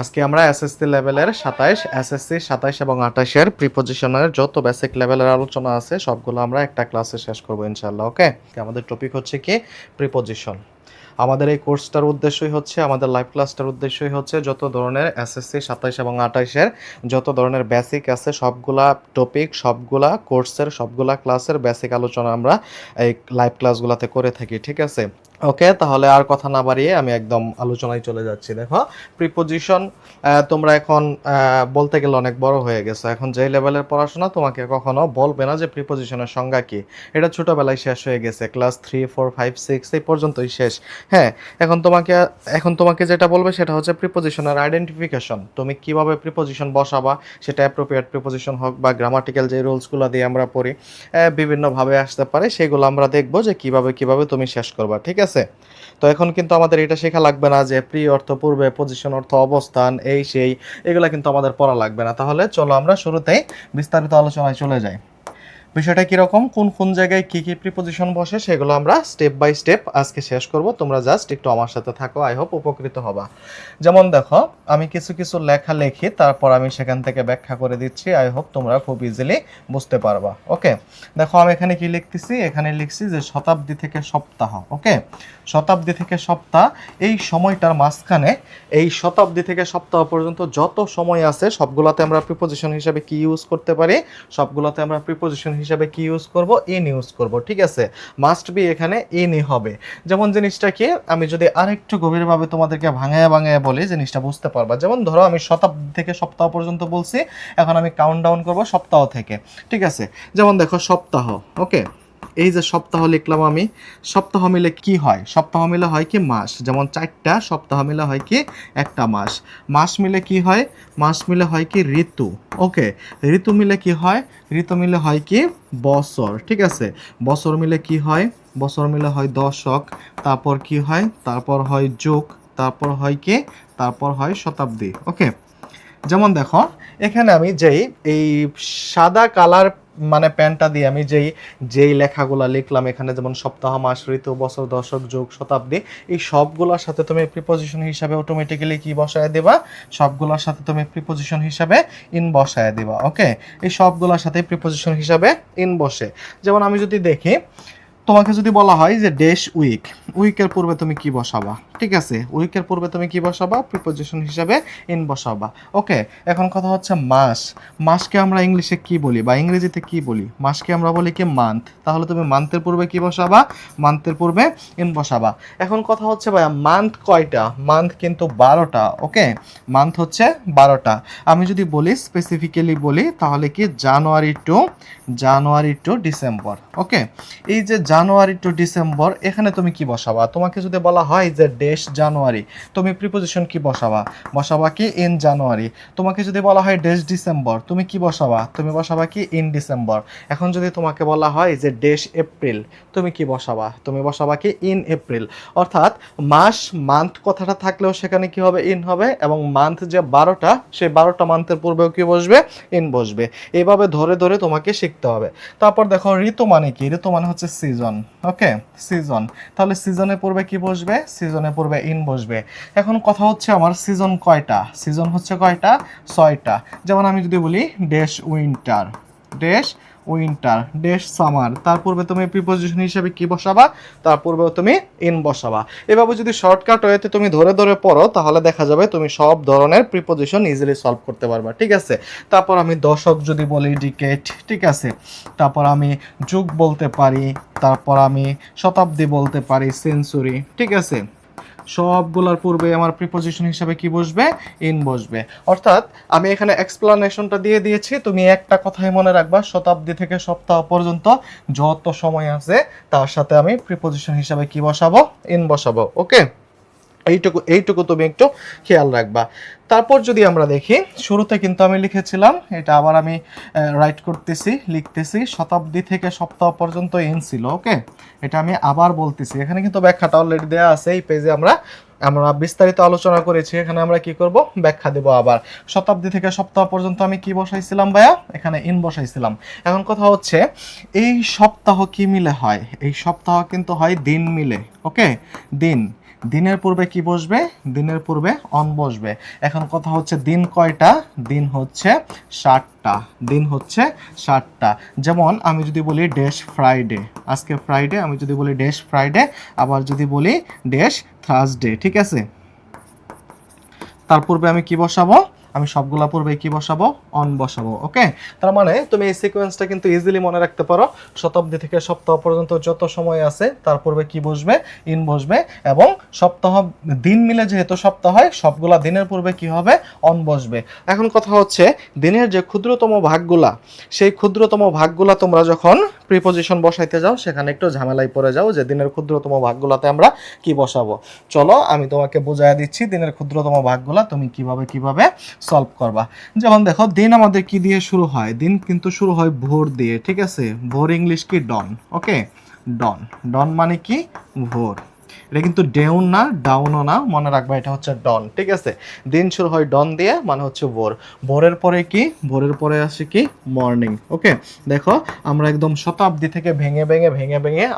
আজকে আমরা এসএসসি লেভেলের 27, এসএসসি 27 এবং 28 এর প্রিপজিশনের যত বেসিক লেভেলের আলোচনা আছে সবগুলো আমরা একটা ক্লাসে শেষ করব ইনশাআল্লাহ। ওকে, আমাদের টপিক হচ্ছে কি প্রিপজিশন। আমাদের এই কোর্সটার উদ্দেশ্যই হচ্ছে, আমাদের লাইভ ক্লাসটার উদ্দেশ্যই হচ্ছে যত ধরনের এসএসসি 27 এবং 28 এর যত ধরনের বেসিক আছে সবগুলা টপিক, সবগুলা কোর্সের, সবগুলা ক্লাসের বেসিক আলোচনা আমরা এই লাইভ ক্লাসগুলোতে করে থাকি। ঠিক আছে, ওকে, তাহলে আর কথা না বাড়িয়ে আমি একদম আলোচনায় চলে যাচ্ছি। দেখো, প্রিপজিশন তোমরা এখন বলতে গেলে অনেক বড় হয়ে গেছো। এখন যেই লেভেলের পড়াশোনা তোমাকে কখনো বলবে না যে প্রিপজিশনের সংজ্ঞা কি। এটা ছোটবেলায় শেষ হয়ে গেছে, ক্লাস 3, 4, 5, 6 এই পর্যন্তই শেষ। হ্যাঁ, এখন তোমাকে যেটা বলবে সেটা হচ্ছে প্রিপজিশনের আইডেন্টিফিকেশন। তুমি কিভাবে প্রিপজিশন বসাবা, সেটা অ্যাপ্রোপ্রিয়েট প্রিপজিশন হোক বা গ্রামাটিক্যাল যে রুলসগুলো দিয়ে আমরা পড়ি, বিভিন্নভাবে আসতে পারে, সেগুলো আমরা দেখবো যে কিভাবে তুমি শেষ করবা। ঠিক আছে, তো এখন কিন্তু আমাদের এটা শেখা লাগবে না যে প্রি অর্থ পূর্বে, পজিশন অর্থ অবস্থান, এই সেই, এগুলা কিন্তু আমাদের পড়া লাগবে না। তাহলে চলো আমরা শুরুতেই বিস্তারিত আলোচনায় চলে যাই। বিষয়টা কীরকম, কোন কোন জায়গায় কী কী প্রিপজিশন বসে সেগুলো আমরা স্টেপ বাই স্টেপ আজকে শেষ করব। তোমরা জাস্ট একটু আমার সাথে থাকো, আই হোপ উপকৃত হবা। যেমন দেখো, আমি কিছু কিছু লেখা লিখি, তারপর আমি সেখান থেকে ব্যাখ্যা করে দিচ্ছি। আই হোপ তোমরা খুব ইজিলি বুঝতে পারবা। ওকে, দেখো আমি এখানে কি লিখতেছি, এখানে লিখছি যে শতাব্দী থেকে সপ্তাহ। ওকে, শতাব্দী থেকে সপ্তাহ, এই সময়টার মাঝখানে, এই শতাব্দী থেকে সপ্তাহ পর্যন্ত যত সময় আছে সবগুলোতে আমরা প্রিপজিশন হিসেবে কি ইউজ করতে পারি, সবগুলোতে আমরা প্রিপজিশন হিসাবে কি ইউজ করব, ইন ইউজ করব। ঠিক আছে, মাস্ট বি এখানে ইনই হবে। যেমন জিনিসটা কি, আমি যদি আরেকটু গভীরভাবে তোমাদেরকে ভাঙায় বলি, জিনিসটা বুঝতে পারবা। যেমন ধরো আমি শতাব্দী থেকে সপ্তাহ পর্যন্ত বলছি, এখন আমি কাউন্ট ডাউন করবো সপ্তাহ থেকে। ঠিক আছে, যেমন দেখো সপ্তাহ। ওকে, এই যে সপ্তাহ লিখলাম আমি, সপ্তাহ মিলে কি হয়, সপ্তাহ মিলে হয় কি মাস। যেমন 4টা সপ্তাহ মিলে হয় কি একটা মাস। মাস মিলে কি হয়, মাস মিলে হয় কি ঋতু। ওকে, ঋতু মিলে কি হয়, ঋতু মিলে হয় কি বছর। ঠিক আছে, বছর মিলে কি হয়, বছর মিলে হয় দশক। তারপর কি হয়, তারপর হয় যুগ, তারপর হয় কি, তারপর হয় শতাব্দী। ওকে, যেমন দেখো এখানে আমি এই সাদা কালার মানে পেনটা দিয়ে আমি যেই লেখাগুলো লিখলাম এখানে, যেমন সপ্তাহ, মাস, ঋতু, বছর, দশক, যুগ, শতাব্দী, এই সবগুলোর সাথে তুমি প্রিপজিশন হিসাবে অটোমেটিক্যালি কি বসায় দেবা, সবগুলোর সাথে তুমি প্রিপজিশন হিসাবে ইন বসায় দেবা। ওকে, এই সবগুলোর সাথে প্রিপজিশন হিসাবে ইন বসে। যেমন আমি যদি দেখি, তোমাকে যদি বলা হয় যে ড্যাশ উইক, উইকের পূর্বে তুমি কি বসাবা। ঠিক আছে, উইকের পূর্বে তুমি কি বসাবা, প্রিপজিশন হিসাবে ইন বসাবা। ওকে, এখন কথা হচ্ছে মাস। মাসকে আমরা ইংলিশে কি বলি বা ইংরেজিতে কি বলি, মাসকে আমরা বলি কি মান্থ। তাহলে তুমি মান্থের পূর্বে কি বসাবা, মান্থের পূর্বে ইন বসাবা। এখন কথা হচ্ছে ভাইয়া মান্থ কয়টা, মান্থ কিন্তু 12টা। ওকে, মান্থ হচ্ছে 12টা। আমি যদি বলি স্পেসিফিক্যালি বলি তাহলে কি জানুয়ারি টু ডিসেম্বর। ওকে, এই যে জানুয়ারি টু ডিসেম্বর, এখানে তুমি কি বসাবা, তোমাকে যদি বলা হয় যে ড্যাশ জানুয়ারি, তুমি প্রিপজিশন কি বসাবা কি ইন জানুয়ারি। তোমাকে যদি বলা হয় ড্যাশ ডিসেম্বর, তুমি কি বসাবা, তুমি বসাবা কি ইন ডিসেম্বর। এখন যদি তোমাকে বলা হয় যে ড্যাশ এপ্রিল, তুমি কি বসাবা, তুমি বসাবা কি ইন এপ্রিল। অর্থাৎ মান্থ কথাটা থাকলেও সেখানে কি হবে, ইন হবে, এবং মান্থ যে 12টা, সেই 12টা মান্থের পূর্বেও কি বসবে, ইন বসবে। এইভাবে ধরে ধরে তোমাকে শিখতে হবে। তারপর দেখো ঋতু মানে কি, ঋতু মানে হচ্ছে সিজন। ওকে, সিজন, তাহলে সিজনের পূর্বে কি বসবে, সিজনের পূর্বে ইন বসবে। এখন কথা হচ্ছে আমার সিজন কয়টা, সিজন হচ্ছে কয়টা, 6টা। যেমন আমি যদি বলি ড্যাশ উইন্টার, ড্যাশ সামার, তার পূর্বে তুমি প্রিপজিশন হিসেবে কি বসাবা, তার পূর্বেও তুমি ইন বসাবা। এভাবে যদি শর্টকাট ওয়েতে তুমি ধরে ধরে পড়ো তাহলে দেখা যাবে তুমি সব ধরনের প্রিপজিশন ইজিলি সলভ করতে পারবা। ঠিক আছে, তারপর আমি দশক যদি বলি ডিকেড। ঠিক আছে, তারপর আমি যুগ বলতে পারি, তারপর আমি শতাব্দী বলতে পারি সেঞ্চুরি। ঠিক আছে, সবগুলোর পূর্বে আমার প্রিপজিশন হিসাবে কি বসবে, ইন বসবে। অর্থাৎ আমি এখানে এক্সপ্লানেশনটা দিয়ে দিয়েছি, তুমি একটা কথাই মনে রাখবা, শতাব্দী থেকে সপ্তাহ পর্যন্ত যত সময় আছে তার সাথে আমি প্রিপজিশন হিসাবে কি বসাবো, ইন বসাবো। ওকে, এইটুকু তুমি একটু খেয়াল রাখবা। তারপর যদি আমরা দেখি, শুরুতে কিন্তু আমি লিখেছিলাম, এটা আবার আমি লিখতেছি শতাব্দী থেকে সপ্তাহ পর্যন্ত ইন ছিল। ওকে, এটা আমি আবার বলতেছি, এখানে কিন্তু ব্যাখ্যাটা অলরেডি দেওয়া আছে এই পেজে, আমরা বিস্তারিত আলোচনা করেছি। এখানে আমরা কি করব, ব্যাখ্যা দেব। আবার শতাব্দী থেকে সপ্তাহ পর্যন্ত আমি কি বসাইছিলাম ভাইয়া, এখানে ইন বসাইছিলাম। এখন কথা হচ্ছে এই সপ্তাহ কি মিলে হয়, এই সপ্তাহ কিন্তু হয় দিন মিলে। ওকে, দিন দিনের পূর্বে কি বসবে? দিনের পূর্বে অন বসবে। এখন কথা হচ্ছে দিন কয়টা? দিন হচ্ছে 60টা। দিন হচ্ছে 60টা। যেমন আমি যদি বলি ড্যাশ ফ্রাইডে, আজকে ফ্রাইডে, আমি যদি বলি ড্যাশ ফ্রাইডে, আবার যদি বলি ড্যাশ থার্সডে, ঠিক আছে? তার পূর্বে আমি কি বসাবো? আমি সবগুলা পূর্বে কি বসাবো? অন বসাবো। ওকে, তার মানে তুমি এই সিকোয়েন্সটা কিন্তু ইজিলি মনে রাখতে পারো। শতাব্দী থেকে সপ্তাহ পর্যন্ত যত সময় আছে তার পূর্বে কি বসবে? ইন বসবে। এবং সপ্তাহ দিন মিলে যেহেতু সপ্তাহ হয়, সবগুলা দিনের পূর্বে কি হবে? অন বসবে। এখন কথা হচ্ছে দিনের যে ক্ষুদ্রতম ভাগগুলা, সেই ক্ষুদ্রতম ভাগগুলা তোমরা যখন প্রিপোজিশন বসাইতে যাও সেখানে একটু ঝামেলায় পড়ে যাও যে দিনের ক্ষুদ্রতম ভাগগুলাতে আমরা কি বসাবো। চলো আমি তোমাকে বোঝায় দিচ্ছি দিনের ক্ষুদ্রতম ভাগগুলা তুমি কিভাবে সলভ করবা। যেমন দেখো, দিন আমাদের কি দিয়ে শুরু হয়? দিন কিন্তু শুরু হয় ভোর দিয়ে, ঠিক আছে? ভোর ইংলিশ কি? ডন। ওকে, ডন। ডন মানে কি? ভোর। এটা কিন্তু ডেউন না, ডাউনও না, মনে রাখবা এটা হচ্ছে ডন, ঠিক আছে? দিন শুরু হয় ডন দিয়ে, মানে হচ্ছে ভোর। ভোরের পরে কি? ভোরের পরে আসে কি? মর্নিং। ওকে, দেখো আমরা একদম শতাব্দী থেকে ভেঙে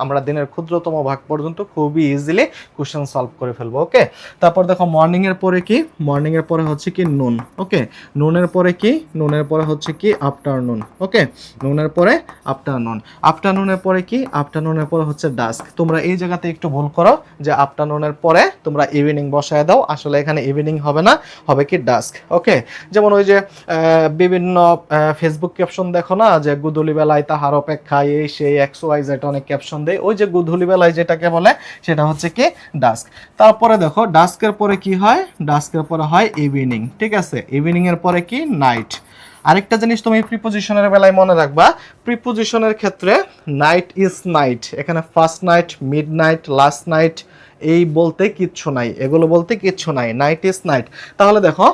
আমরা দিনের ক্ষুদ্রতম ভাগ পর্যন্ত খুবই ইজিলি কোশ্চেন সলভ করে ফেলবো। ওকে, তারপর দেখো মর্নিং এর পরে কি? মর্নিং এর পরে হচ্ছে কি? নুন। ওকে, নুনের পরে কি? নুনের পরে হচ্ছে কি? আফটারনুন। ওকে, নুনের পরে আফটারনুন। আফটারনুনের পরে কি? আফটারনুনের পরে হচ্ছে ডাস্ক। তোমরা এই জায়গাতে একটু ভুল করো যে আফটারনুনের পরে তোমরা ইভিনিং বসায় দাও, আসলে এখানে ইভিনিং হবে না, হবে কি? ডাস্ক। ওকে, যেমন ওই যে বিভিন্ন ফেসবুক ক্যাপশন দেখো না যে গুধূলি বেলায় তাহার অপেক্ষায় এই সেই XYZ অনেক ক্যাপশন দেয়, ওই যে গুধূলি বেলায় যেটাকে বলে সেটা হচ্ছে কি? ডাস্ক। তারপরে দেখো ডাস্কের পরে কি হয়? ডাস্কের পরে হয় ইভিনিং, ঠিক আছে? ইভিনিং এর পরে কি? নাইট। আরেকটা জিনিস তুমি প্রিপোজিশনের বেলায় মনে রাখবা, প্রিপোজিশনের ক্ষেত্রে নাইট ইজ নাইট, এখানে first night, mid night, last night এই বলতে কিচ্ছু নাই, এগুলো বলতে কিচ্ছু নাই, নাইট ইজ নাইট। তাহলে দেখো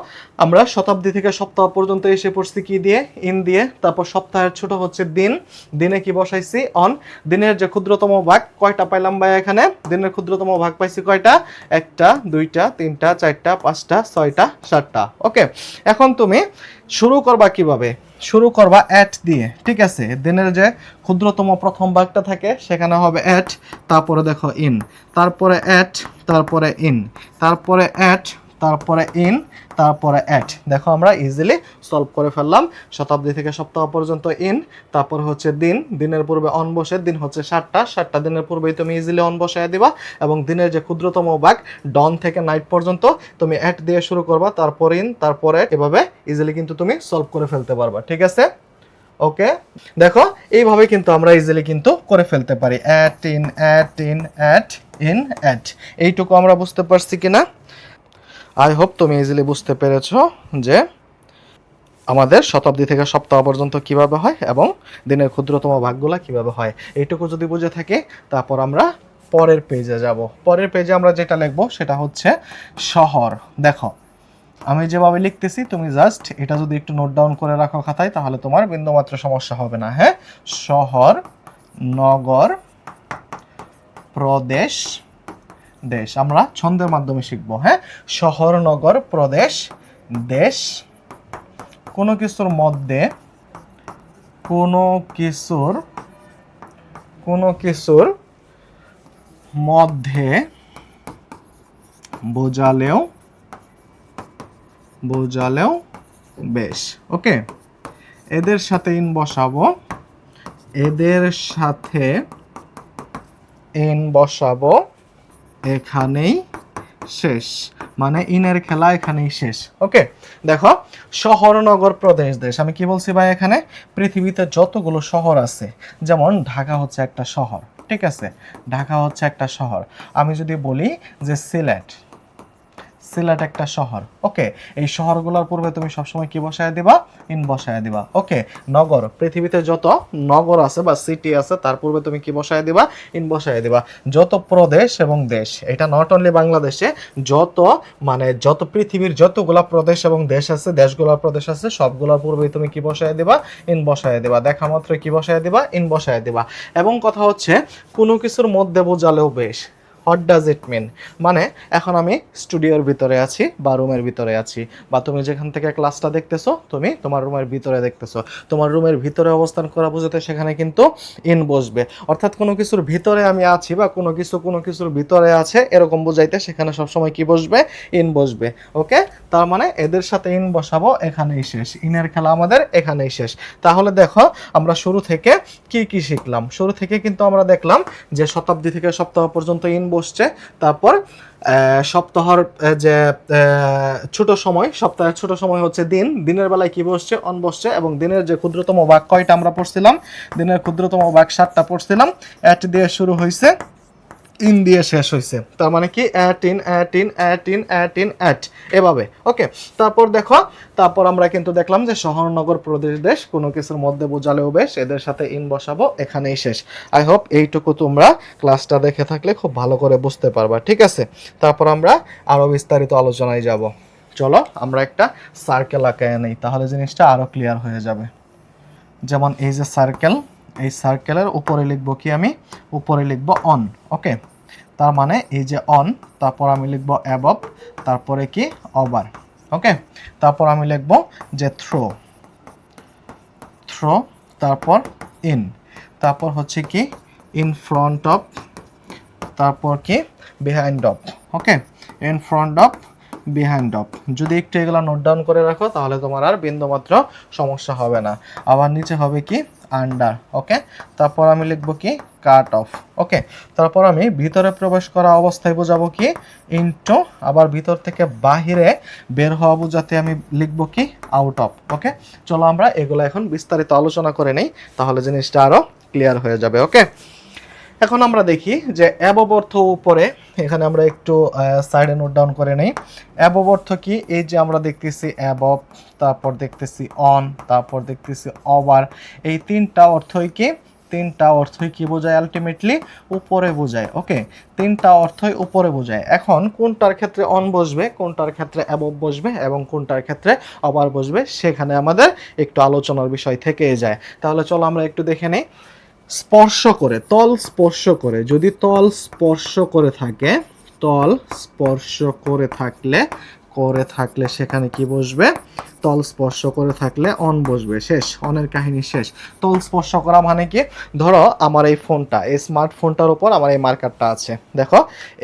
আমরা শতাব্দী থেকে সপ্তাহ পর্যন্ত এসে পড়ছি কি দিয়ে? ইন দিয়ে। তারপর সপ্তাহের ছোট হচ্ছে দিন, দিনে কি বসাইছি? অন। দিনের যে ক্ষুদ্রতম ভাগ কয়টা পাইলাম ভাই? এখানে দিনের ক্ষুদ্রতম ভাগ পাইছি কয়টা? 1টা, 2টা, 3টা, 4টা, 5টা, 6টা, 7টা। ওকে, এখন তুমি শুরু করবা কিভাবে? শুরু করবা অ্যাট দিয়ে, ঠিক আছে? দিনের যে ক্ষুদ্রতম প্রথম ভাগটা থাকে সেখানে হবে অ্যাট, তারপরে দেখো ইন, তারপরে অ্যাট, তারপরে ইন, তারপরে অ্যাট, তারপরে ইন, তারপরে অ্যাট। দেখো আমরা ইজিলি সলভ করে ফেললাম। শতাব্দী থেকে সপ্তাহ পর্যন্ত ইন, তারপর হচ্ছে দিন, দিনের পূর্বে অন বসে, দিন হচ্ছে 7টা, 7টা দিনের পূর্বেই তুমি ইজিলি অন বসায় দিবা। এবং দিনের যে ক্ষুদ্রতম ভাগ ডন থেকে নাইট পর্যন্ত তুমি অ্যাট দিয়ে শুরু করবা, তারপর ইন, তারপরে এভাবে ইজিলি কিন্তু তুমি সলভ করে ফেলতে পারবা, ঠিক আছে? ওকে, দেখো এইভাবে কিন্তু আমরা ইজিলি কিন্তু করে ফেলতে পারি। At in, at in, at in, at. এইটুকু আমরা বুঝতে পারছি কিনা? আই হোপ তুমি ইজিলি বুঝতে পেরেছো যে আমাদের শতাব্দী থেকে সপ্তাহ পর্যন্ত কিভাবে হয় এবং দিনের ক্ষুদ্রতম ভাগগুলা কিভাবে হয়। এইটুকু যদি বুঝে থাকি, তারপর আমরা পরের পেজে যাব। পরের পেজে আমরা যেটা লিখবো সেটা হচ্ছে শহর। দেখো আমি যেভাবে লিখতেছি তুমি জাস্ট এটা যদি একটু নোট ডাউন করে রাখো খাতায়, তাহলে তোমার বিন্দুমাত্র সমস্যা হবে না। হ্যাঁ, শহর, নগর, প্রদেশ, দেশ। আমরা ছন্দের মাধ্যমে শিখবো। হ্যাঁ, শহর, নগর, প্রদেশ, দেশ। কোনো কিছুর মধ্যে, কোনো কিছুর মধ্যে বোঝালেও বেশ। ওকে, এদের সাথে ইন বসাবো, এদের সাথে ইন বসাবো, এখানেই শেষ, মানে ইনের খেলা এখানেই শেষ। ওকে, দেখো শহর, নগর, প্রদেশ, দেশ। আমি কি বলছি ভাই? এখানে পৃথিবীতে যতগুলো শহর আছে, যেমন ঢাকা হচ্ছে একটা শহর, ঠিক আছে? ঢাকা হচ্ছে একটা শহর। আমি যদি বলি যে সিলেট একটা শহর, ওকে, এই শহরগুলোর পূর্বে তুমি সবসময় কি বসায় দিবা? ইন বসায় দিবা। ওকে, নগর, পৃথিবীতে যত নগর আছে বা সিটি আছে তার পূর্বে তুমি কি বসায় দিবা? ইন বসায় দিবা। যত প্রদেশ এবং দেশ, এটা নট অনলি বাংলাদেশে, যত পৃথিবীর যতগুলা প্রদেশ এবং দেশ আছে, দেশগুলোর প্রদেশ আছে, সবগুলোর পূর্বে তুমি কি বসায় দিবা? ইন বসায় দিবা। দেখা মাত্র কি বসায় দিবা? ইন বসায় দিবা। এবং কথা হচ্ছে কোনো কিছুর মধ্যে বোঝালেও বেশ। হোয়াট ডাজ ইট মিন? মানে এখন আমি স্টুডিওর ভিতরে আছি বা রুমের ভিতরে আছি, বা তুমি যেখান থেকে ক্লাসটা দেখতেছো তুমি তোমার রুমের ভিতরে দেখতেছো, তোমার রুমের ভিতরে অবস্থান করা বোঝাতে সেখানে কিন্তু ইন বসবে। অর্থাৎ কোনো কিছুর ভিতরে আমি আছি বা কোনো কিছুর ভিতরে আছে এরকম বোঝাইতে সেখানে সবসময় কি বসবে? ইন বসবে। ওকে, তার মানে এদের সাথে ইন বসাবো, এখানেই শেষ, ইনের খেলা আমাদের এখানেই শেষ। তাহলে দেখো আমরা শুরু থেকে কি কি শিখলাম। শুরু থেকে কিন্তু আমরা দেখলাম যে শতাব্দী থেকে সপ্তাহ পর্যন্ত ইন বসছে, তারপর সপ্তাহর যে ছোট সময়, সপ্তাহের ছোট সময় হচ্ছে দিন, দিনের বেলায় কি বসছে? অন বসছে। এবং দিনের যে ক্ষুদ্রতম ভাগ কয়টা আমরা পড়ছিলাম? দিনের ক্ষুদ্রতম ভাগ 7টা পড়ছিলাম। অ্যাট দিয়ে শুরু হয়েছে, ইন দিয়ে শেষ হয়েছে, তার মানে কি at in at in at in at in at, এভাবে। ওকে, তারপর দেখো, তারপর আমরা কিন্তু দেখলাম যে শহর নগর প্রদেশ দেশ কোনো কিছুর মধ্যে বোঝালেও বেশ, এদের সাথে ইন বসাবো, এখানেই শেষ। আই হোপ এইটুকু তোমরা ক্লাসটা দেখে থাকলে খুব ভালো করে বুঝতে পারবা, ঠিক আছে? তারপর আমরা আরো বিস্তারিত আলোচনায় যাব। চলো আমরা একটা সার্কেল আঁকায় নেই, তাহলে জিনিসটা আরো ক্লিয়ার হয়ে যাবে। যেমন এই যে সার্কেল, এই সার্কেলের উপরে লিখবো কি? আমি উপরে লিখবো অন। ওকে, তার মানে এই যে অন, তারপর আমি লিখবো অ্যাবভ, তারপরে কি? ওভার। ওকে, তারপর আমি লিখবো যে থ্রো, থ্রো, তারপর ইন, তারপর হচ্ছে কি? ইন ফ্রন্ট অফ, তারপর কি? Behind of. Okay, in front of, behind of. যদি একটু এগুলো নোট ডাউন করে রাখো তাহলে তোমার আর বিন্দুমাত্র সমস্যা হবে না। আবার নিচে হবে কি? আন্ডার। ওকে, তারপর আমি লিখবো কি? Cut of. ওকে, তারপর আমি ভিতরে প্রবেশ করা অবস্থায় বোঝাবো কি? ইনটু, আবার ভিতর থেকে বাহিরে বের হওয়া বোঝাতে আমি লিখবো কি? Out of. ওকে, চলো আমরা এগুলো এখন বিস্তারিত আলোচনা করে নেই, তাহলে জিনিসটা আরো ক্লিয়ার হয়ে যাবে। ওকে, এখন আমরা দেখি যে অ্যাবভ অর্থ উপরে, এখানে আমরা একটু সাইডে নোট ডাউন করে নেই। অ্যাবভ অর্থ কি? এই যে আমরা দেখতেছি অ্যাবভ, তারপর দেখতেছি অন, তারপর দেখতেছি ওভার, এই তিনটা অর্থই কি? তিনটা অর্থই কি বোঝায়? আলটিমেটলি উপরে বোঝায়। ওকে, তিনটা অর্থই উপরে বোঝায়। এখন কোনটার ক্ষেত্রে অন বসবে, কোনটার ক্ষেত্রে অ্যাবভ বসবে এবং কোনটার ক্ষেত্রে ওভার বসবে, সেখানে আমাদের একটু আলোচনার বিষয় থেকে যায়। তাহলে চলো আমরা একটু দেখে নেই। স্পর্শ করে, তল স্পর্শ করে, যদি তল স্পর্শ করে থাকে, তল স্পর্শ করে থাকলে সেখানে কি বসবে? তল স্পর্শ করে থাকলে অন বসবে। শেষ, অনের কাহিনী শেষ। তল স্পর্শ করা মানে কি? ধরো আমার এই ফোনটা, এই স্মার্টফোনটার উপর আমার এই মার্কারটা আছে। দেখো,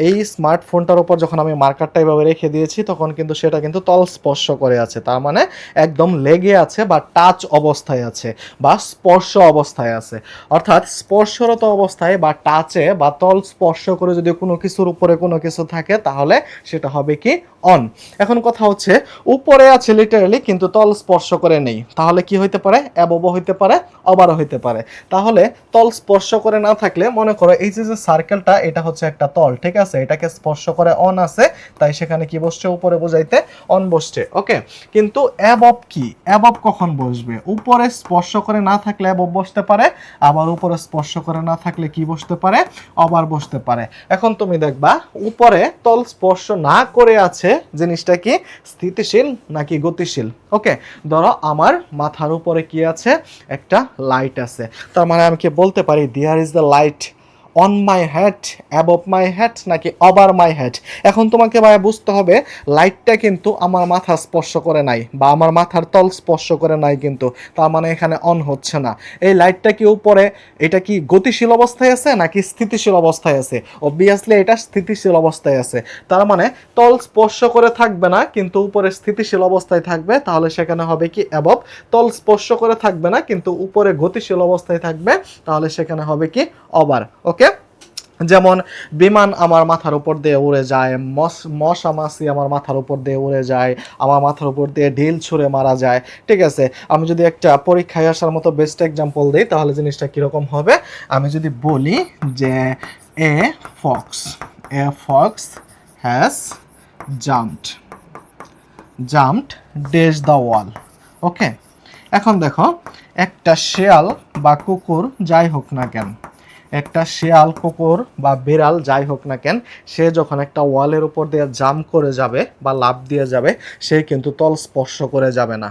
এই স্মার্টফোনটার উপর যখন আমি মার্কারটা এভাবে রেখে দিয়েছি তখন কিন্তু সেটা কিন্তু তল স্পর্শ করে আছে, তার মানে একদম লেগে আছে বা টাচ অবস্থায় আছে বা স্পর্শ অবস্থায় আছে। অর্থাৎ স্পর্শরত অবস্থায় বা টাচে বা তল স্পর্শ করে যদি কোনো কিছুর উপরে কোনো কিছু থাকে তাহলে সেটা হবে কি? অন। এখন কথা হচ্ছে উপরে আছে লিটারালি কিন্তু তল স্পর্শ করে নেই, তাহলে কি হইতে পারে? অ্যাবভ হইতে পারে, ওভারও হইতে পারে। তাহলে তল স্পর্শ করে না থাকলে মনে করো এই যে সার্কেলটা, এটা হচ্ছে একটা তল, ঠিক আছে? এটাকে স্পর্শ করে অন আছে, তাই সেখানে কি বসছে? উপরে বোঝাইতে অন বসছে। ওকে, কিন্তু অ্যাবভ কি? অ্যাবভ কখন বসবে? উপরে স্পর্শ করে না থাকলে অ্যাবভ বসতে পারে, আবার উপরে স্পর্শ করে না থাকলে কি বসতে পারে? ওভার বসতে পারে। এখন তুমি দেখবা উপরে তল স্পর্শ না করে আছে জিনিসটা কি? স্থিতিশীল নাকি গতিশীল? ওকে, ধরো আমার মাথার উপরে কি আছে? একটা লাইট আছে, তার মানে আমি কি বলতে পারি there is the light on my head, above my head নাকি ওভার মাই হেড? এখন তোমাকে ভাই বুঝতে হবে লাইটটা কিন্তু আমার মাথা স্পর্শ করে নাই বা আমার মাথার তল স্পর্শ করে নাই, কিন্তু তার মানে এখানে অন হচ্ছে না। এই লাইটটা কি উপরে, এটা কি গতিশীল অবস্থায় আছে নাকি স্থিতিশীল অবস্থায় আছে? অবভিয়াসলি এটা স্থিতিশীল অবস্থায় আছে, তার মানে তল স্পর্শ করে থাকবে না কিন্তু উপরে স্থিতিশীল অবস্থায় থাকবে, তাহলে সেখানে হবে কি? অ্যাবভ। তল স্পর্শ করে থাকবে না কিন্তু উপরে গতিশীল অবস্থায় থাকবে, তাহলে সেখানে হবে কি? ওভার। ওকে, যেমন বিমান আমার মাথার উপর দিয়ে উড়ে যায়, মশা মাছি আমার মাথার উপর দিয়ে উড়ে যায়, আমার মাথার উপর দিয়ে ঢিল ছুঁড়ে মারা যায়, ঠিক আছে? আমি যদি একটা পরীক্ষায় আসার মতো বেস্ট এক্সাম্পল দিই তাহলে জিনিসটা কীরকম হবে? আমি যদি বলি যে a fox has jumped dash the wall. Okay, এখন দেখো একটা শেয়াল বা কুকুর যাই হোক না কেন, একটা শেয়াল, কুকুর বা বিড়াল যাই হোক না কেন, সে যখন একটা ওয়ালের উপর দিয়ে জাম্প করে যাবে বা লাফ দিয়ে যাবে, সে কিন্তু তল স্পর্শ করে যাবে না।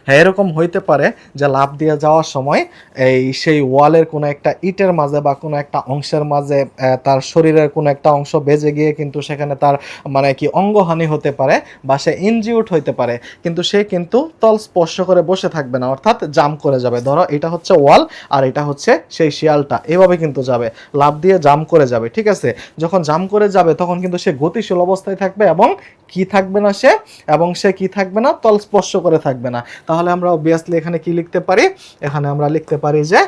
হ্যাঁ, এরকম হইতে পারে যে লাফ দিয়ে যাওয়ার সময় সেই ওয়ালের কোনো একটা ইটের মাঝে বা কোনো একটা অংশের মাঝে তার শরীরের কোনো একটা অংশ বেজে গিয়ে কিন্তু সেখানে তার মানে কি অঙ্গহানি হতে পারে বা সে ইনজিউর্ড হইতে পারে, কিন্তু সে কিন্তু তল স্পর্শ করে বসে থাকবে না, অর্থাৎ জাম্প করে যাবে। ধরো এটা হচ্ছে ওয়াল আর এটা হচ্ছে সেই শিয়ালটা, এভাবে কিন্তু যাবে, লাফ দিয়ে জাম্প করে যাবে। ঠিক আছে, যখন জাম্প করে যাবে তখন কিন্তু সে গতিশীল অবস্থায় থাকবে এবং কি থাকবে না সে কি থাকবে না, তল স্পর্শ করে থাকবে না। তাহলে আমরা অবভিয়াসলি এখানে কি লিখতে পারি, এখানে আমরা লিখতে পারি যে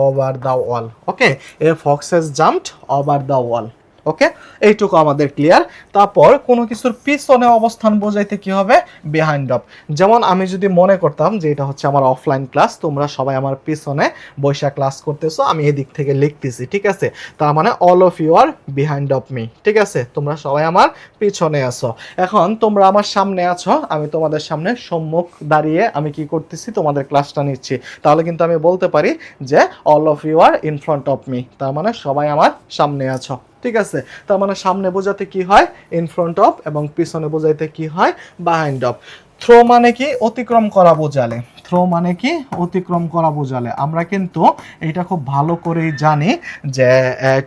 over the wall. Okay, a fox has jumped over the wall. Okay, এইটুকু আমাদের ক্লিয়ার। তারপর কোনো কিছুর পিছনে অবস্থান বোঝাইতে কি হবে, বিহাইন্ড অফ। যেমন আমি যদি মনে করতাম যে এটা হচ্ছে আমার অফলাইন ক্লাস, তোমরা সবাই আমার পিছনে বৈশা ক্লাস করতেছো, আমি এদিক থেকে লিখতেছি। ঠিক আছে, তার মানে all of you are behind of me. ঠিক আছে, তোমরা সবাই আমার পিছনে আছো। এখন তোমরা আমার সামনে আছো, আমি তোমাদের সামনে সম্মুখ দাঁড়িয়ে আমি কি করতেছি, তোমাদের ক্লাসটা নিচ্ছি। তাহলে কিন্তু আমি বলতে পারি যে all of you are in front of me, তার মানে সবাই আমার সামনে আছো। ঠিক আছে, তার মানে সামনে বোঝাতে কি হয়, ইন ফ্রন্ট অফ, এবং পিছনে বোঝাইতে কি হয়, বিহাইন্ড অফ। থ্রো মানে কি, অতিক্রম করা বোঝালে। থ্রো মানে কি, অতিক্রম করা বোঝালে। আমরা কিন্তু এটা খুব ভালো করেই জানি যে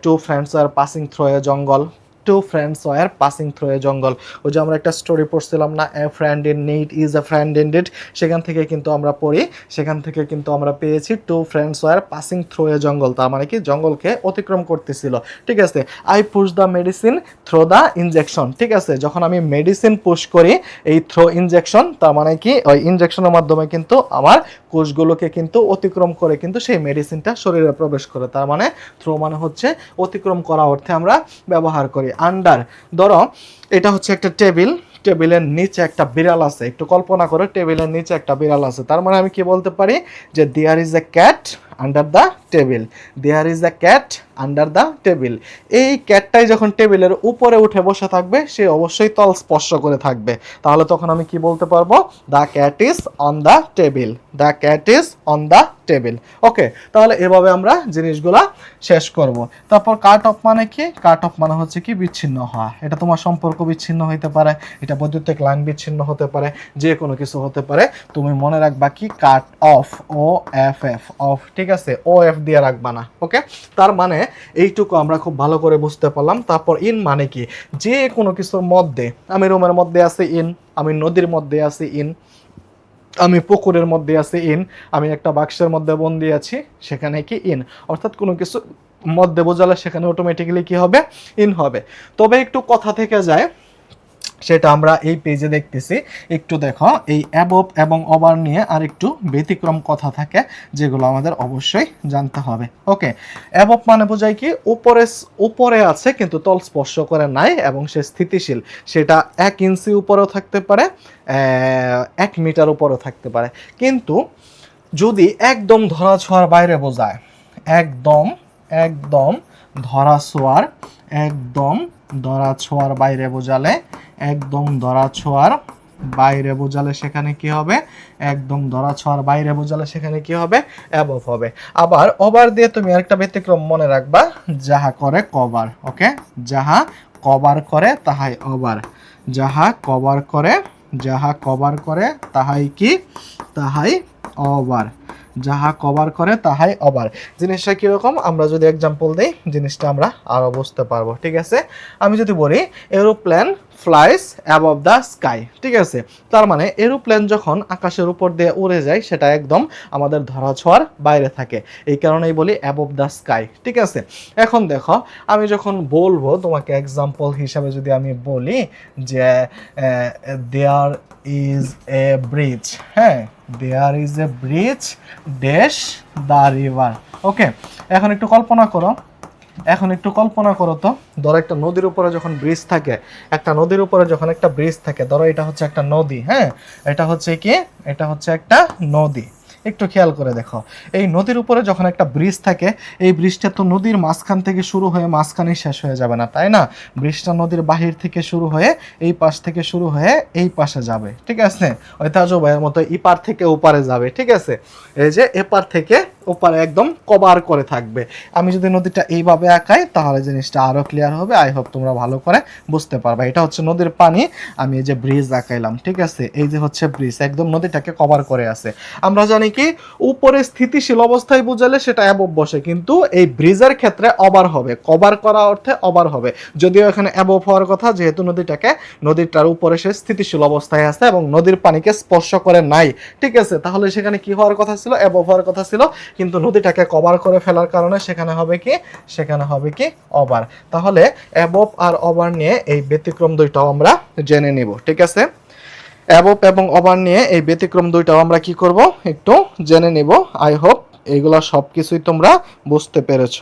two friends are passing through a jungle, two friends were passing through a jungle. ওই যে আমরা একটা স্টোরি পড়ছিলাম না, a friend in need is a friend indeed, সেখান থেকে কিন্তু আমরা পড়ি, সেখান থেকে কিন্তু আমরা পেয়েছি two friends were passing through a jungle, তার মানে কি জঙ্গলকে অতিক্রম করতেছিল। ঠিক আছে, I push the medicine through the injection. ঠিক আছে, যখন আমি মেডিসিন পুশ করি এই থ্রো ইনজেকশন, তার মানে কি ওই ইনজেকশনের মাধ্যমে কিন্তু আমার কোষগুলোকে কিন্তু অতিক্রম করে কিন্তু সেই মেডিসিনটা শরীরে প্রবেশ করে, তার মানে থ্রো মানে হচ্ছে অতিক্রম করা অর্থে আমরা ব্যবহার করি। আন্ডার, ধরো এটা হচ্ছে একটা টেবিল, টেবিলের নিচে একটা বিড়াল আছে, একটু কল্পনা করো টেবিলের নিচে একটা বিড়াল আছে, তার মানে আমি কি বলতে পারি যে there is a cat under the table, there is a cat under the table. এই ক্যাটটাই যখন টেবিলের উপরে উঠে বসে থাকবে সে অবশ্যই তল স্পর্শ করে থাকবে, তাহলে তখন আমি কি বলতে পারবো, the cat is on the table, the cat is on the table. Okay, তাহলে এভাবে আমরা জিনিসগুলা শেষ করব। তারপর কাট অফ মানে কি, কাট অফ মানে হচ্ছে কি বিচ্ছিন্ন হওয়া। এটা তোমার সম্পর্ক বিচ্ছিন্ন হইতে পারে, এটা বৈদ্যুতিক লাইন বিচ্ছিন্ন হতে পারে, যে কোনো কিছু হতে পারে। তুমি মনে রাখবা কি, cut off, O F F, off. ঠিক আছে, ও এফ দিয়ে রাখবা না। ওকে, তার মানে এইটুকু আমরা খুব ভালো করে বুঝতে পারলাম। তারপর ইন মানে কি, যে কোনো কিছুর মধ্যে, আমি রুমের মধ্যে আছি ইন, আমি নদীর মধ্যে আছি ইন, আমি পুকুরের মধ্যে আছি ইন, আমি একটা বাক্সের মধ্যে বন্দি আছি, সেখানে কি ইন। অর্থাৎ কোনো কিছু মধ্যে বোঝালে সেখানে অটোমেটিক্যালি কি হবে, ইন হবে। তবে একটু কথা থেকে যায়, সেটা আমরা এই পেজে দেখতেছি। একটু দেখো, এই অ্যাবভ এবং ওভার নিয়ে আর একটু ব্যতিক্রম কথা থাকে যেগুলো আমাদের অবশ্যই জানতে হবে। ওকে, অ্যাবভ মানে বোঝায় কি, উপরে আছে কিন্তু তল স্পর্শ করে নাই এবং সে স্থিতিশীল, সেটা 1 ইঞ্চি উপরেও থাকতে পারে, 1 মিটার উপরেও থাকতে পারে। কিন্তু যদি একদম ধরাছোঁয়ার বাইরে বোঝায়, একদম একদম ধরাছোঁয়ার, একদম ধরাছোঁয়ার বাইরে বোঝালে, একদম ধরাছোঁয়ার বাইরে বোঝালে সেখানে কি হবে, একদম ধরাছোঁয়ার বাইরে বোঝালে সেখানে কি হবে, অ্যাবভ হবে। আবার ওভার দিয়ে তুমি আরেকটা ব্যতিক্রম মনে রাখবা, যাহা করে কভার। ওকে, যাহা কভার করে তাহাই ওভার, যাহা কভার করে, যাহা কভার করে তাহাই কি, তাহাই ওভার, যাহা কভার করে তাহাই ওভার। জিনিসটা কিরকম, আমরা যদি এক্সাম্পল দিই জিনিসটা আমরা আরো বুঝতে পারবো। ঠিক আছে, আমি যদি বলি aeroplane flies above the sky. ঠিক আছে, তার মানে এরোপ্লেন যখন আকাশের উপর দিয়ে উড়ে যায় সেটা একদম আমাদের ধরাছোঁয়ার বাইরে থাকে, এই কারণেই বলি অ্যাবভ দ্য স্কাই। ঠিক আছে, এখন দেখো আমি যখন বলবো তোমাকে এক্সাম্পল হিসাবে যদি আমি বলি যে দেয়ার ইজ এ ব্রিজ, হ্যাঁ, there is a bridge dash the river. Okay, এখন একটু কল্পনা করো, এখন একটু কল্পনা করো তো, ধরো একটা নদীর উপরে যখন ব্রিজ থাকে, একটা নদীর উপরে যখন একটা ব্রিজ থাকে, ধরো এটা হচ্ছে একটা নদী, হ্যাঁ, এটা হচ্ছে কি, এটা হচ্ছে একটা নদী। একটু খেয়াল করে দেখো, এই নদীর উপরে যখন একটা ব্রিজ থাকে, এই ব্রিজটা তো নদীর মাঝখান থেকে শুরু হয়ে মাঝখানেই শেষ হয়ে যাবে না, তাই না? ব্রিজটা নদীর বাহির থেকে শুরু হয়ে এই পাশ থেকে শুরু হয়ে এই পাশে যাবে। ঠিক আছে, ওই তাজু ভাইয়ের মতো ইপার থেকে ওপারে যাবে। ঠিক আছে, এই যে এপার থেকে ওপারে একদম কভার করে থাকবে। আমি যদি নদীটা এইভাবে আঁকাই তাহলে জিনিসটা আরো ক্লিয়ার হবে। আই হোপ তোমরা ভালো করে বুঝতে পারবে। এটা হচ্ছে নদীর পানি, আমি এই যে ব্রিজ আঁকাইলাম, ঠিক আছে, এই যে হচ্ছে ব্রিজ একদম নদীটাকে কভার করে আছে। আমরা জানি কি উপরে স্থিতিশীল অবস্থায় বুঝালে সেটা অ্যাবভ বসে, কিন্তু এই ব্রিজের ক্ষেত্রে ওভার হবে, কভার করা অর্থে ওভার হবে, যদিও এখানে অ্যাবভ হওয়ার কথা, যেহেতু নদীটার উপরে সে স্থিতিশীল অবস্থায় আছে এবং নদীর পানিকে স্পর্শ করে নাই, ঠিক আছে, তাহলে সেখানে কি হওয়ার কথা ছিল, অ্যাবভ হওয়ার কথা ছিল, কিন্তু নদীটাকে কভার করে ফেলার কারণে সেখানে হবে কি ওভার। তাহলে অ্যাবভ আর ওভার নিয়ে এই ব্যতিক্রম দুইটাও আমরা জেনে নিব, ঠিক আছে। অ্যাবভ এবং ওভার নিয়ে এই ব্যতিক্রম দুইটাও আমরা কি করব, একটু জেনে নিব। আই হোপ এইগুলা সব কিছুই তোমরা বুঝতে পেরেছ,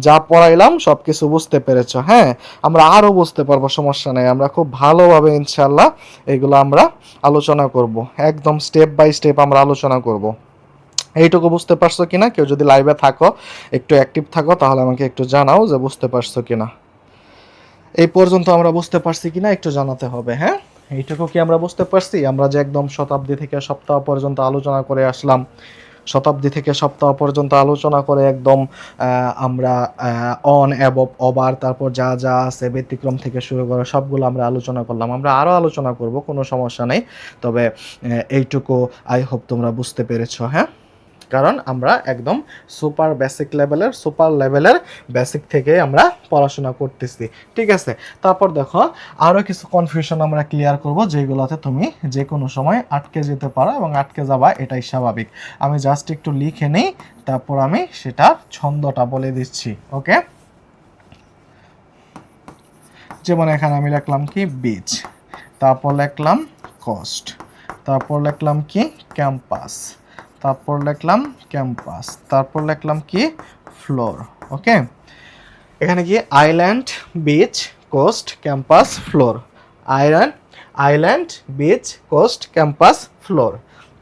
যা পড়াইলাম সব কিছু বুঝতে পেরেছ। হ্যাঁ, আমরা আরও বুঝতে পারবো, সমস্যা নেই, আমরা খুব ভালোভাবে ইনশাল্লাহ এগুলো আমরা আলোচনা করব, একদম স্টেপ বাই স্টেপ আমরা আলোচনা করব। এইটুকু বুঝতে পারছো কিনা? কেউ যদি লাইভে থাকো, একটু অ্যাক্টিভ থাকো, তাহলে আমাকে একটু জানাও যে বুঝতে পারছো কিনা। এই পর্যন্ত আমরা বুঝতে পারছি কিনা একটু জানাতে হবে। হ্যাঁ, এইটুকু কি আমরা বুঝতে পারছি? আমরা যে একদম শতাব্দী থেকে সপ্তাহ পর্যন্ত আলোচনা করে আসলাম, শতাব্দী থেকে সপ্তাহ পর্যন্ত আলোচনা করে একদম আমরা অন অ্যাবভ ওভার তারপর যা যা আছে ব্যতিক্রম থেকে শুরু করে সবগুলো আমরা আলোচনা করলাম। আমরা আরও আলোচনা করব, কোনো সমস্যা নেই, তবে এইটুকু আই হোপ তোমরা বুঝতে পেরেছো। হ্যাঁ, কারণ আমরা একদম সুপার লেভেলের বেসিক থেকে আমরা পড়াশোনা করতেছি, ঠিক আছে। তারপর দেখো আরও কিছু কনফিউশন আমরা ক্লিয়ার করব, যেগুলোতে তুমি যে কোনো সময় আটকে যেতে পারো এবং আটকে যাবা, এটাই স্বাভাবিক। আমি জাস্ট একটু লিখে নিই, তারপর আমি সেটার ছন্দটা বলে দিচ্ছি। ওকে, যেমন এখানে আমি লিখলাম কি বিচ, তারপর লিখলাম কোস্ট, তারপর লিখলাম কি ক্যাম্পাস, তারপর লিখলাম কি ফ্লোর। ওকে, এখানে কি island, beach, coast, campus, floor, island, beach, coast, campus, floor.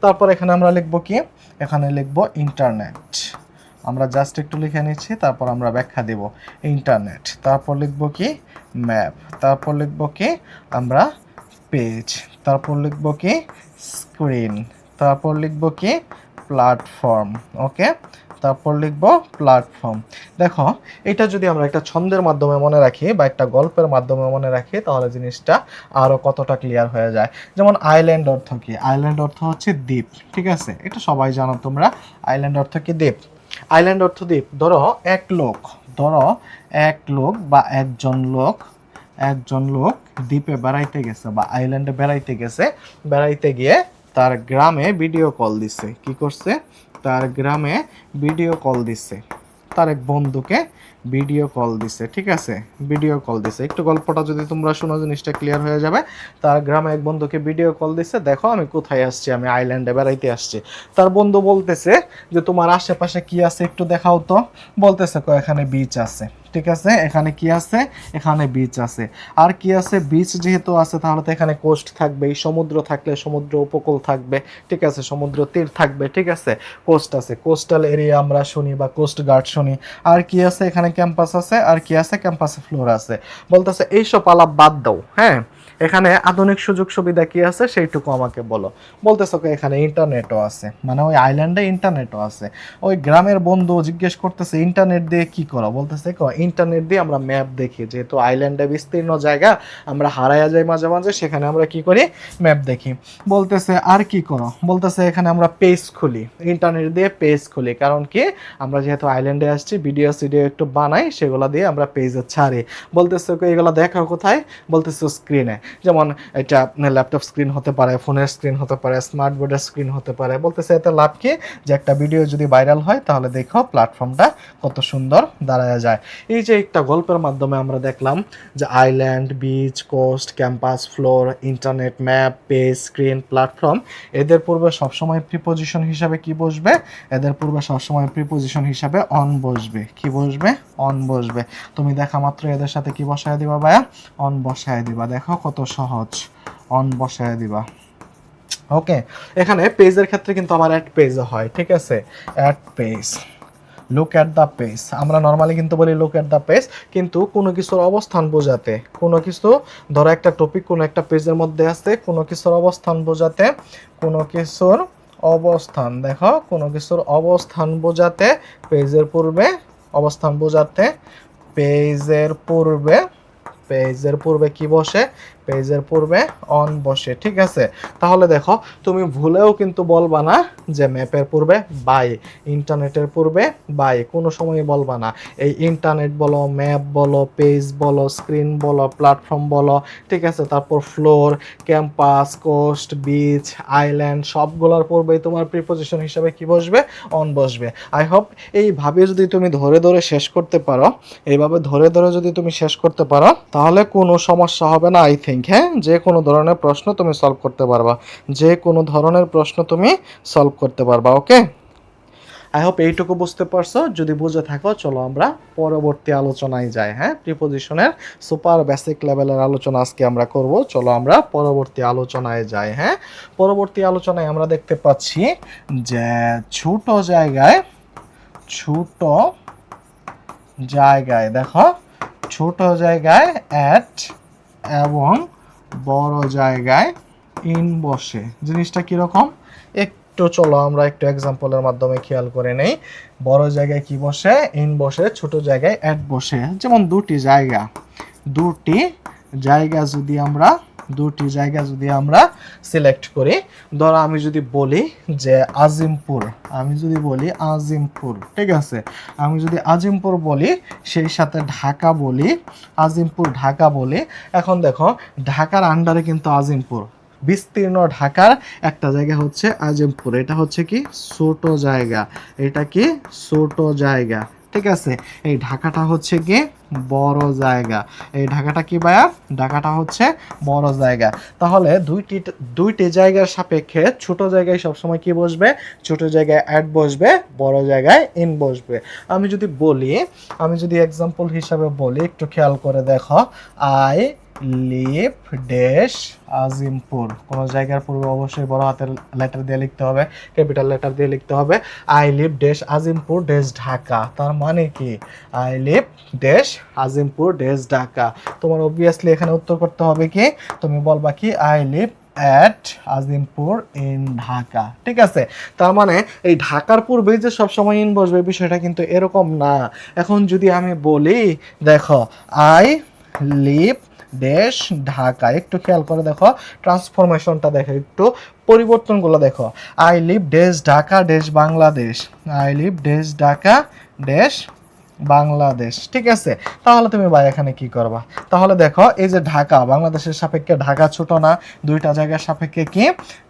তারপর এখানে আমরা লিখবো কি, এখানে লিখবো ইন্টারনেট। আমরা জাস্ট একটু লিখে নিচ্ছি, তারপর আমরা ব্যাখ্যা দেব ইন্টারনেট। তারপর লিখবো কি ম্যাপ, তারপর লিখবো কি আমরা পেজ, তারপর লিখবো কি স্ক্রিন, তারপর লিখবো কি প্ল্যাটফর্ম। ওকে, তারপর লিখবো প্ল্যাটফর্ম। দেখো, এটা যদি আমরা একটা ছন্দের মাধ্যমে মনে রাখি বা একটা গল্পের মাধ্যমে মনে রাখি, তাহলে জিনিসটা আরও কতটা ক্লিয়ার হয়ে যায়। যেমন আইল্যান্ড অর্থ কি? আইল্যান্ড অর্থ হচ্ছে দ্বীপ, ঠিক আছে, এটা সবাই জানো তোমরা। আইল্যান্ড অর্থ কি? দ্বীপ। আইল্যান্ড অর্থ দ্বীপ। ধরো এক লোক বা একজন লোক দ্বীপে বেড়াইতে গেছে বা আইল্যান্ডে বেড়াইতে গিয়ে তার গ্রামে ভিডিও কল দিছে। কি করছে? তার গ্রামে ভিডিও কল দিছে, তার এক বন্ধুকে ভিডিও কল দিছে, ঠিক আছে, ভিডিও কল দিছে। একটু গল্পটা যদি তোমরা শোনো, জিনিসটা ক্লিয়ার হয়ে যাবে। তার গ্রামে এক বন্ধুকে ভিডিও কল দিছে, দেখো আমি কোথায় আসছি, আমি আইল্যান্ডে বেড়াইতে আসছি। তার বন্ধু বলতেছে যে তোমার আশেপাশে কি আছে একটু দেখাও তো। বলতেছে এখানে বিচ আছে, ঠিক আছে, এখানে কি আছে? এখানে বিচ আছে। আর কি আছে? বিচ যেহেতু আছে তাহলে তো এখানে কোস্ট থাকবে, সমুদ্র থাকলে সমুদ্র উপকূল থাকবে, ঠিক আছে, সমুদ্র তীর থাকবে, ঠিক আছে, কোস্ট আছে, কোস্টাল এরিয়া আমরা শুনি বা কোস্ট গার্ড শুনি। আর কি আছে? এখানে ক্যাম্পাস আছে। আর কি আছে? ক্যাম্পাসে ফ্লোর আছে। বলতেছে এইসব আলাপ বাদ দাও, হ্যাঁ, এখানে আধুনিক সুযোগ সুবিধা কি আছে সেইটুকু আমাকে বলো। বলতেছে এখানে ইন্টারনেটও আছে, মানে ওই আইল্যান্ডে ইন্টারনেটও আছে। ওই গ্রামের বন্ধু জিজ্ঞেস করতেছে ইন্টারনেট দিয়ে কি করো? বলতেছে ইন্টারনেট দিয়ে আমরা ম্যাপ দেখি, যেহেতু আইল্যান্ডে বিস্তীর্ণ জায়গা, আমরা হারাইয়া যাই মাঝে মাঝে, সেখানে আমরা কি করি? ম্যাপ দেখি। বলতেছে আর কি করো? বলতেছে এখানে আমরা পেজ খুলি, ইন্টারনেট দিয়ে পেজ খুলি। কারণ কি? আমরা যেহেতু আইল্যান্ডে আসছি, ভিডিও একটু বানাই, সেগুলো দিয়ে আমরা পেজে ছাড়ি। বলতেছে এগুলো দেখো কোথায়? বলতেছে স্ক্রিনে। যেমন এটা ল্যাপটপ স্ক্রিন হতে পারে, ফোনের স্ক্রিন হতে পারে, স্মার্ট বোর্ডের স্ক্রিন হতে পারে। বলতেছে এতে লাভ কি? যে একটা ভিডিও যদি ভাইরাল হয় তাহলে দেখো প্ল্যাটফর্মটা কত সুন্দর দাঁড়ায় যায়। এই যে একটা গল্পের মাধ্যমে আমরা দেখলাম যে island, beach, coast, campus, floor, internet, map, page, screen, platform, এদের পূর্বে সবসময় প্রিপোজিশন হিসাবে কি বসবে? এদের পূর্বে সবসময় প্রিপোজিশন হিসাবে অন বসবে। কি বসবে? অন বসবে। তুমি দেখা মাত্র এদের সাথে কি বসায় দিবা ভাইয়া? অন বসায় দিবা। দেখো কত সহজ, অন বসায় দিবা। ওকে, এখানে পেজের ক্ষেত্রে কিন্তু আমার অ্যাড পেজ হয়, ঠিক আছে, add page, look at the page. আমরা নর্মালি কিন্তু বলি লুক অ্যাট দ্য পেজ, কিন্তু কোনো কিছুর অবস্থান বোঝাতে, কোনো কিছু ধরো একটা টপিক কোনো একটা পেজের মধ্যে আছে, কোনো কিছুর অবস্থান বোঝাতে, কোনো কিছুর অবস্থান, দেখো কোনো কিছুর অবস্থান বোঝাতে পেজের পূর্বে, অবস্থান বোঝাতে পেজের পূর্বে, পেজের পূর্বে কি বসে, পেজের পূর্বে অন বসে, ঠিক আছে। তাহলে দেখো তুমি ভুলেও কিন্তু বলবা না যে ম্যাপের পূর্বে বাই, ইন্টারনেটের পূর্বে বাই, কোনো সময় বলবা না। এই ইন্টারনেট বলো, ম্যাপ বলো, পেজ বলো, স্ক্রিন বলো, প্ল্যাটফর্ম বলো, ঠিক আছে, তারপর floor, campus, coast, beach, island, সবগুলোর পূর্বেই তোমার প্রিপোজিশন হিসাবে কি বসবে, অন বসবে। আই হোপ এইভাবে যদি তুমি ধরে ধরে শেষ করতে পারো, এইভাবে ধরে ধরে যদি তুমি শেষ করতে পারো, তাহলে কোনো সমস্যা হবে না। আই থিঙ্ক হ্যাঁ, যে কোনো ধরনের প্রশ্ন তুমি সলভ করতে পারবা, যে কোনো ধরনের প্রশ্ন তুমি সলভ করতে পারবা। ওকে, আই হোপ এইটুকু বুঝতে পারছো। যদি বুঝে থাকো চলো আমরা পরবর্তী আলোচনায় যাই। হ্যাঁ, প্রিপোজিশনের সুপার বেসিক লেভেলের আলোচনা আজকে আমরা করব। চলো আমরা পরবর্তী আলোচনায় যাই। হ্যাঁ, পরবর্তী আলোচনায় আমরা দেখতে পাচ্ছি যে ছোট জায়গায়, ছোট জায়গায়, দেখো ছোট জায়গায় অ্যাট এবং বড় জায়গায় ইন বসে। জিনিসটা কিরকম একটু চলো আমরা একটু এক্সাম্পলের মাধ্যমে খেয়াল করে নেই। বড় জায়গায় কি বসে, ইন বসে, ছোট জায়গায় অ্যাট বসে। যেমন দুটি জায়গা, দুটি জায়গা যদি আমরা, দুটি জায়গা যদি আমরা সিলেক্ট করি, ধরো আমি যদি বলি যে আজিমপুর, আমি যদি বলি আজিমপুর, ঠিক আছে, আমি যদি আজিমপুর বলি, সেই সাথে ঢাকা বলি, আজিমপুর ঢাকা বলি। এখন দেখো ঢাকার আন্ডারে কিন্তু আজিমপুর, বিস্তীর্ণ ঢাকার একটা জায়গা হচ্ছে আজিমপুর, এটা হচ্ছে কি ছোট জায়গা, এটা কি ছোট জায়গা, ঠিক আছে। এই ঢাকাটা হচ্ছে কি বড় জায়গা, এই ঢাকাটা কি ভাইয়া, ঢাকাটা হচ্ছে বড় জায়গা। তাহলে দুইটি জায়গার সাপেক্ষে ছোট জায়গায় সবসময় কি বসবে, ছোট জায়গায় অ্যাট বসবে, বড় জায়গায় ইন বসবে। আমি যদি বলি, আমি যদি এক্সাম্পল হিসাবে বলি, একটু খেয়াল করে দেখো, আই লিভ ড্যাশ আজিমপুর, কোনো জায়গার পূর্বে অবশ্যই বড় হাতের লেটার দিয়ে লিখতে হবে, ক্যাপিটাল লেটার দিয়ে লিখতে হবে। I live dash Azimpur dash Dhaka, তার মানে কি I live dash Azimpur dash Dhaka. তোমার অবভিয়াসলি এখানে উত্তর করতে হবে কি, তুমি বলবা কি I live at Azimpur in Dhaka, ঠিক আছে। তার মানে এই ঢাকার পূর্বেই যে সবসময় ইন বসবে বিষয়টা কিন্তু এরকম না। এখন যদি আমি বলি দেখো আই লিভ দেশ ঢাকা, একটু খেয়াল করে দেখো ট্রান্সফরমেশনটা দেখো, একটু পরিবর্তনগুলো দেখো। আই লিভ দেশ ঢাকা দেশ বাংলাদেশ, আই লিভ দেশ ঢাকা দেশ বাংলাদেশ, ঠিক আছে। তাহলে তুমি ভাই এখানে কি করবা, তাহলে দেখো এই যে ঢাকা, বাংলাদেশের সাপেক্ষে ঢাকা ছোট না, দুইটা জায়গার সাপেক্ষে কি,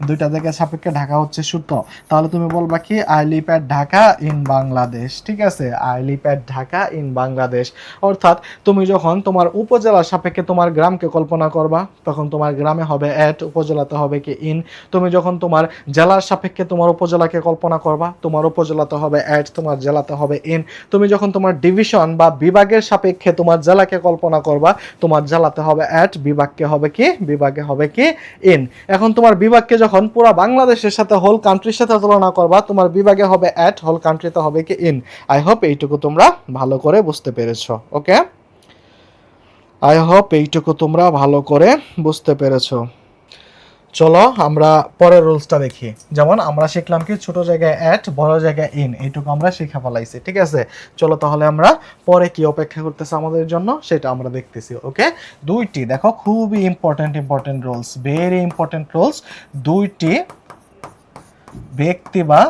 দুইটা জায়গার সাপেক্ষে ঢাকা হচ্ছে ছোট। তাহলে তুমি বলবা কি I live at Dhaka in Bangladesh, ঠিক আছে, I live at Dhaka in Bangladesh. অর্থাৎ তুমি যখন তোমার উপজেলার সাপেক্ষে তোমার গ্রামকে কল্পনা করবা, তখন তোমার গ্রামে হবে অ্যাট, উপজেলাতে হবে কি ইন। তুমি যখন তোমার জেলার সাপেক্ষে তোমার উপজেলাকে কল্পনা করবা, তোমার উপজেলাতে হবে অ্যাট, তোমার জেলাতে হবে ইন। তুমি যখন তোমার ডিভিশন বা বিভাগের সাপেক্ষে তোমার জেলাকে কল্পনা করবা, তোমার জেলাতে হবে অ্যাট, বিভাগকে হবে কি, বিভাগে হবে কি ইন। এখন তোমার বিভাগকে যখন পুরো বাংলাদেশের সাথে হোল কান্ট্রির সাথে তুলনা করবা, তোমার বিভাগে হবে অ্যাট, হোল কান্ট্রিতে হবে কি ইন। আই হোপ এইটুকু তোমরা ভালো করে বুঝতে পেরেছো। ওকে, আই হোপ এইটুকু তোমরা ভালো করে বুঝতে পেরেছো। চলো আমরা পরের রুলসটা দেখি। যেমন আমরা শিখলাম কি ছোট জায়গায় অ্যাট, বড় জায়গায় ইন, এইটুকু আমরা শিখে ফেলাইছি, ঠিক আছে। চলো তাহলে আমরা পরে কি অপেক্ষা করতেছে আমাদের জন্য সেটা আমরা দেখতেছি। ওকে, দুইটি দেখো খুবই important rules, very important rules. দুইটি ব্যক্তি বা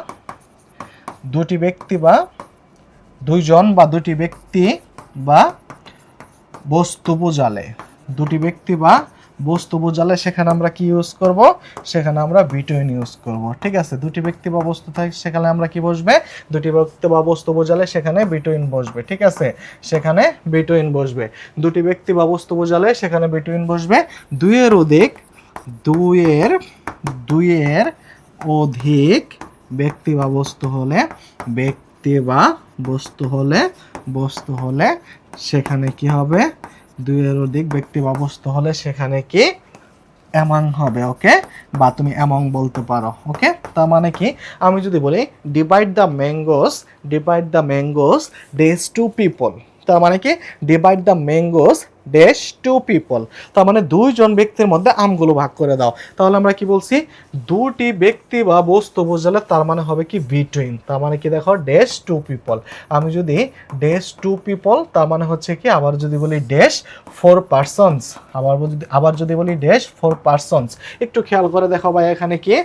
দুইজন বা দুটি ব্যক্তি বা বস্তু বোঝালে, দুটি ব্যক্তি বা বস্তু বোঝালে সেখানে আমরা কি ইউজ করব, সেখানে আমরা বিটুইন ইউজ করব, ঠিক আছে। দুটি ব্যক্তি বা বস্তু থাকে সেখানে আমরা কি বসবে, দুটি ব্যক্তি বা বস্তু বোঝালে সেখানে বিটুইন বসবে, ঠিক আছে, সেখানে বিটুইন বসবে। দুটি ব্যক্তি বা বস্তু বোঝালে সেখানে বিটুইন বসবে। দুইয়ের অধিক, দুইয়ের অধিক ব্যক্তি বা বস্তু হলে, ব্যক্তি বা বস্তু হলে সেখানে কি হবে, দুইয়ের অধিক ব্যক্তি বা বস্তু হলে সেখানে কি অ্যামং হবে। ওকে, বা তুমি অ্যামং বলতে পারো। ওকে, তার মানে কি আমি যদি বলি divide the mangoes this two people, তার মানে কি divide the mangoes dash two people, তার মানে দুইজন ব্যক্তির মধ্যে আমগুলো ভাগ করে দাও। তাহলে আমরা কি বলছি, দুটি ব্যক্তি বা বস্তু বোঝালে তার মানে হবে কি বিটুইন, তার মানে কি দেখো ড্যাশ টু পিপল। আমি যদি ড্যাশ টু পিপল তার মানে হচ্ছে কি, আবার যদি বলি ড্যাশ ফোর পার্সনস, আবার যদি বলি ড্যাশ ফোর পার্সনস। একটু খেয়াল করে দেখো ভাই এখানে কি,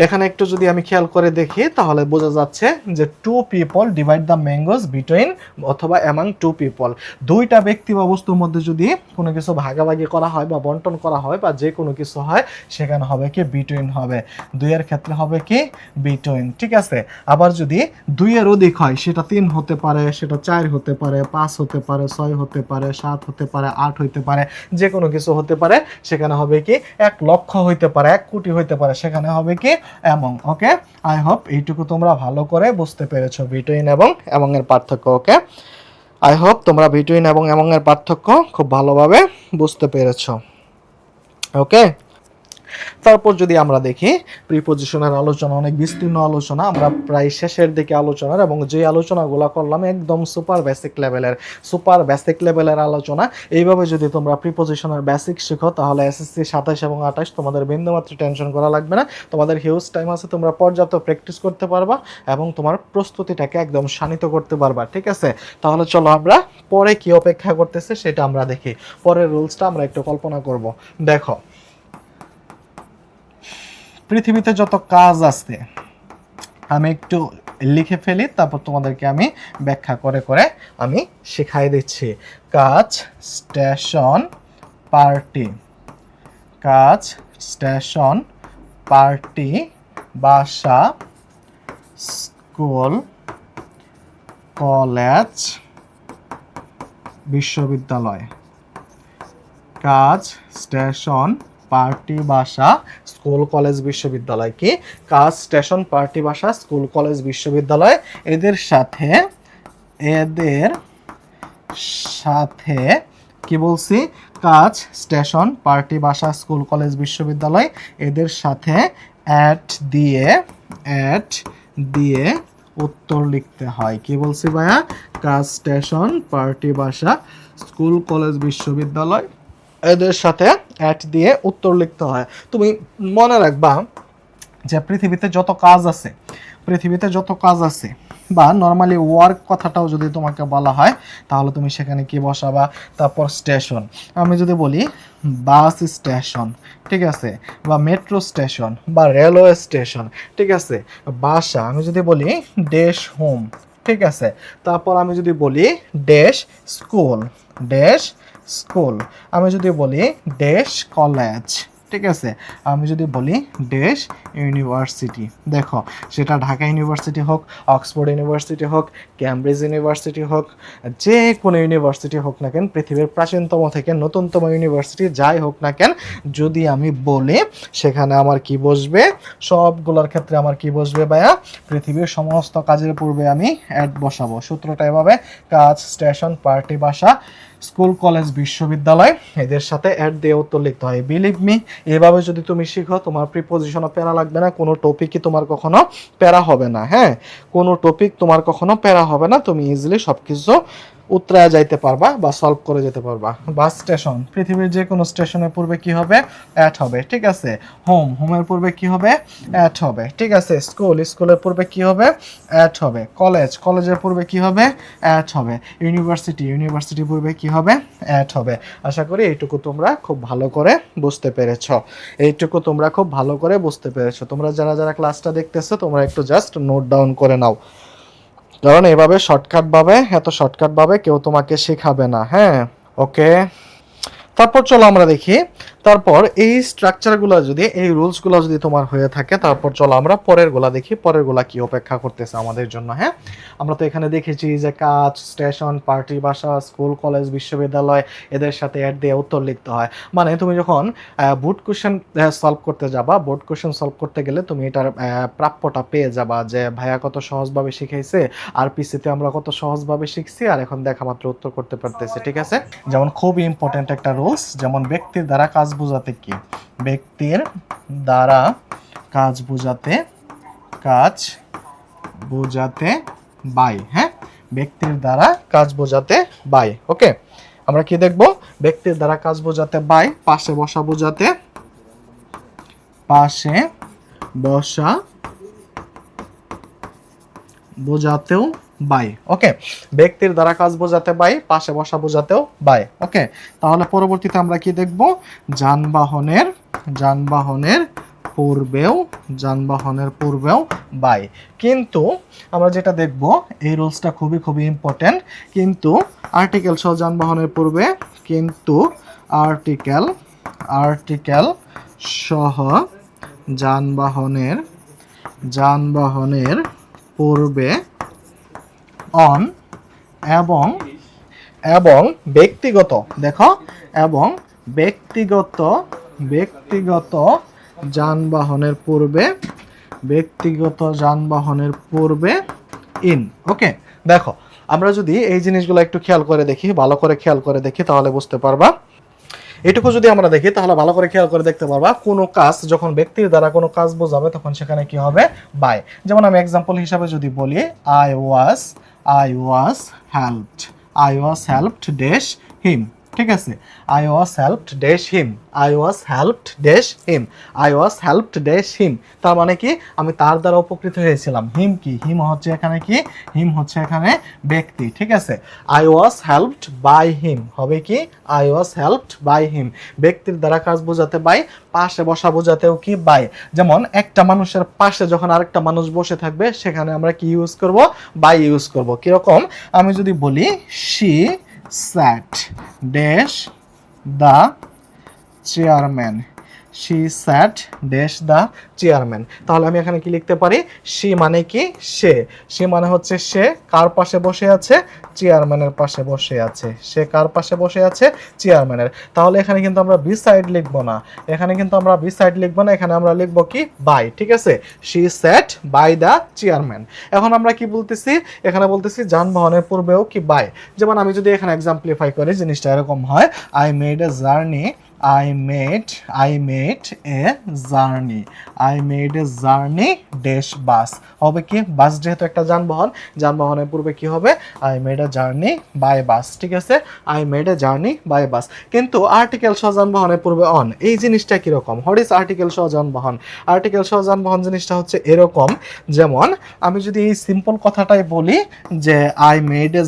এখানে একটু যদি আমি খেয়াল করে দেখি তাহলে বোঝা যাচ্ছে যে two people divide the mangoes between অথবা অ্যামাং টু পিপল। দুইটা ব্যক্তি বা বস্তুর মধ্যে যদি কোনো কিছু ভাগাভাগি করা হয় বা বন্টন করা হয় বা যে কোনো কিছু হয়, সেখানে হবে কি বিটুইন হবে, দুইয়ের ক্ষেত্রে হবে কি বিটুইন, ঠিক আছে। আবার যদি দুইয়ের অধিক হয়, সেটা 3 হতে পারে, সেটা 4 হতে পারে, 5 হতে পারে, 6 হতে পারে, 7 হতে পারে, 8 হইতে পারে, যে কোনো কিছু হতে পারে, সেখানে হবে কি 1 লক্ষ হইতে পারে, 1 কোটি হইতে পারে, সেখানে হবে কি অ্যামং। ওকে, আই হোপ এইটুকু তোমরা ভালো করে বুঝতে পেরেছো বিটুইন এবং অ্যামং এর পার্থক্য। ওকে, আই হোপ তোমরা বিটুইন এবং অ্যামং এর পার্থক্য খুব ভালোভাবে বুঝতে পেরেছো। ওকে, তারপর যদি আমরা দেখি প্রিপজিশনের আলোচনা, অনেক বিস্তীর্ণ আলোচনা, আমরা প্রায় শেষের দিকে আলোচনার, এবং যে আলোচনাগুলো করলাম একদম সুপার বেসিক লেভেলের আলোচনা। এইভাবে যদি তোমরা প্রিপজিশনের বেসিক শিখো তাহলে এসএসসি 27 এবং 28 তোমাদের বিন্দুমাত্র টেনশন করা লাগবে না। তোমাদের হিউজ টাইম আছে, তোমরা পর্যাপ্ত প্র্যাকটিস করতে পারবা এবং তোমার প্রস্তুতিটাকে একদম শানিত করতে পারবা, ঠিক আছে। তাহলে চলো আমরা পরে কি অপেক্ষা করতেছে সেটা আমরা দেখি। পরের রুলসটা আমরা একটু কল্পনা করব। দেখো, পৃথিবীতে যত কাজ আছে আমি একটু লিখে ফেলি, তারপর তোমাদেরকে আমি ব্যাখ্যা করে করে আমি শেখাই দিচ্ছি। কাজ, স্টেশন, পার্টি। কাজ, স্টেশন, পার্টি, বাসা, স্কুল, কলেজ, বিশ্ববিদ্যালয়। কাজ, স্টেশন, পার্টি, বাসা, স্কুল, কলেজ, বিশ্ববিদ্যালয়। কি কাজ, স্টেশন, পার্টি, বাসা, স্কুল, কলেজ, বিশ্ববিদ্যালয়, এদের সাথে কি বলছি, কাজ, স্টেশন, পার্টি, বাসা, স্কুল, কলেজ, বিশ্ববিদ্যালয়, এদের সাথে অ্যাট দিয়ে উত্তর লিখতে হয়। কি বলছি ভাইয়া, কাজ, স্টেশন, পার্টি, বাসা, স্কুল, কলেজ, বিশ্ববিদ্যালয়, এদের সাথে অ্যাট দিয়ে উত্তর লিখতে হয়। তুমি মনে রাখবা যে পৃথিবীতে যত কাজ আছে বা নর্মালি ওয়ার্ক কথাটাও যদি তোমাকে বলা হয় তাহলে তুমি সেখানে কি বসাবা, তারপর স্টেশন। আমি যদি বলি বাস স্টেশন, ঠিক আছে, বা মেট্রো স্টেশন বা রেলওয়ে স্টেশন, ঠিক আছে। বাসা আমি যদি বলি ড্যাশ হোম, ঠিক আছে। তারপর আমি যদি বলি ড্যাশ স্কুল, আমি যদি বলি ড্যাশ কলেজ, ঠিক আছে। আমি যদি বলি ড্যাশ ইউনিভার্সিটি, দেখো সেটা ঢাকা ইউনিভার্সিটি হোক, অক্সফোর্ড ইউনিভার্সিটি হোক, ক্যামব্রিজ ইউনিভার্সিটি হোক, যে কোনো ইউনিভার্সিটি হোক না কেন, পৃথিবীর প্রাচীনতম থেকে নতুনতম ইউনিভার্সিটি যাই হোক না কেন, যদি আমি বলি সেখানে আমার কি বসবে, সবগুলোর ক্ষেত্রে আমার কি বসবে ভাইয়া, পৃথিবীর সমস্ত কাজের পূর্বে আমি অ্যাট বসাবো। সূত্রটা এভাবে, কাজ, স্টেশন, পার্টি, বাসা, স্কুল, কলেজ, বিশ্ববিদ্যালয়, এদের সাথে অ্যাট দিয়ে উত্তর লিখতে হয়। বিলিভ মি, এভাবে যদি তুমি শিখো তোমার প্রিপোজিশনও প্যারা লাগবে না, কোনো টপিকই তোমার কখনো প্যারা হবে না। হ্যাঁ, কোনো টপিক তোমার কখনো প্যারা হবে না, তুমি ইজিলি সব কিছু উতরা যাইতে পারবা বা সলভ করে যেতে পারবা। বাস স্টেশন, পৃথিবীর যে কোনো স্টেশনের পূর্বে কি হবে, অ্যাট হবে, ঠিক আছে। হোমের পূর্বে কি হবে, অ্যাট হবে, ঠিক আছে। স্কুলের পূর্বে কি হবে, অ্যাট হবে। কলেজের পূর্বে কি হবে, অ্যাট হবে। ইউনিভার্সিটির পূর্বে কি হবে, অ্যাট হবে। আশা করি এইটুকু তোমরা খুব ভালো করে বুঝতে পেরেছো। তোমরা যারা ক্লাসটা দেখতেছো তোমরা একটু জাস্ট নোট ডাউন করে নাও, কারণ এভাবে এত শর্টকাটভাবে কেউ তোমাকে শেখাবে না। হ্যাঁ, ওকে। তারপর চলো আমরা দেখি, তারপর এই স্ট্রাকচারগুলো যদি, এই রুলসগুলো যদি তোমার হয়ে থাকে, তারপর চলো আমরা পরেরগুলা দেখি, পরেরগুলা কি অপেক্ষা করতেছে আমাদের জন্য। হ্যাঁ, আমরা তো এখানে দেখেছি যে কাজ, স্টেশন, পার্টি, বাসা, স্কুল, কলেজ, বিশ্ববিদ্যালয়, এদের সাথে অ্যাড দিয়ে উত্তর লিখতে হয়। মানে তুমি যখন বোর্ড কোশ্চেন সলভ করতে গেলে তুমি এটার প্রাপ্যটা পেয়ে যাবা, যে ভাইয়া কত সহজভাবে শিখাইছে, আর পিসিতে আমরা কত সহজভাবে শিখছি, আর এখন দেখা মাত্র উত্তর করতে পারতেছি, ঠিক আছে। যেমন খুব ইম্পর্টেন্ট একটা রুলস, যেমন ব্যক্তির দ্বারা কাজ বোঝাতে কি, ব্যক্তির দ্বারা কাজ বোঝাতে বাই। হ্যাঁ, ব্যক্তির দ্বারা কাজ বোঝাতে বাই। ওকে, আমরা কি দেখব, ব্যক্তির দ্বারা কাজ বোঝাতে বাই, পাশে বসা বোঝাতে পাশে বসা বোঝাতেও বাই। ওকে, ব্যক্তির দ্বারা কাজ বোঝাতে বাই, পাশে বসা বোঝাতেও বাই। ওকে, তাহলে পরবর্তীতে আমরা কি দেখব? যানবাহনের পূর্বেও বাই। কিন্তু আমরা যেটা দেখব, এই রুলসটা খুবই ইম্পর্টেন্ট, কিন্তু আর্টিকেল সহ যানবাহনের পূর্বে, কিন্তু আর্টিকেল সহ যানবাহনের পূর্বে অন এবং ব্যক্তিগত, দেখো, এবং ব্যক্তিগত যানবাহনের পূর্বে ইন। ওকে, দেখো, আমরা যদি এই জিনিসগুলো একটু খেয়াল করে দেখি, ভালো করে খেয়াল করে দেখি, তাহলে বুঝতে পারবা। এটুকু যদি আমরা দেখি তাহলে ভালো করে খেয়াল করে দেখতে পারবা, কোনো কাজ যখন ব্যক্তির দ্বারা কোনো কাজ বোঝাবে তখন সেখানে কি হবে? বাই। যেমন আমি এক্সাম্পল হিসাবে যদি বলি, I was helped dash him. ঠিক আছে, I was helped dash him. তার মানে কি? আমি তার দ্বারা উপকৃত হয়েছিলাম। হিম কি? হিম হচ্ছে এখানে কি? হিম হচ্ছে এখানে ব্যক্তি। ঠিক আছে, I was helped by him হবে কি? I was helped by him. ব্যক্তির দ্বারা কাজ বোঝাতে বাই, পাশে বসা বোঝাতেও কি? বাই। যেমন একটা মানুষের পাশে যখন আরেকটা মানুষ বসে থাকবে সেখানে আমরা কি ইউজ করব? বাই ইউজ করব। কিরকম? আমি যদি বলি, she sat dash the chairman, তাহলে আমি এখানে কি লিখতে পারি? শি মানে কি? সে। সে মানে হচ্ছে সে কার পাশে বসে আছে? চেয়ারম্যানের পাশে বসে আছে। সে কার পাশে বসে আছে? চেয়ারম্যানের। তাহলে এখানে কিন্তু আমরা বি সাইড লিখবো না, এখানে আমরা লিখবো কি? বাই। ঠিক আছে, she sat by the chairman. এখন আমরা কি বলতেছি? এখানে বলতেছি যানবাহনের পূর্বেও কি? বাই। যেমন আমি যদি এখানে এক্সাম্পলিফাই করি, জিনিসটা এরকম হয়, I made a journey dash bus হবে কি? বাস যেহেতু একটা যানবাহন, যানবাহনের পূর্বে কি হবে? I made a journey by bus। ঠিক আছে, I made a journey by bus। কিন্তু আর্টিকেল সহ যানবাহনের পূর্বে অন, এই জিনিসটা কিরকম? হোয়াট ইজ আর্টিকেল সহ যানবাহন? আর্টিকেল সহ যানবাহন জিনিসটা হচ্ছে এরকম, যেমন আমি যদি এই সিম্পল কথাটাই বলি যে I made a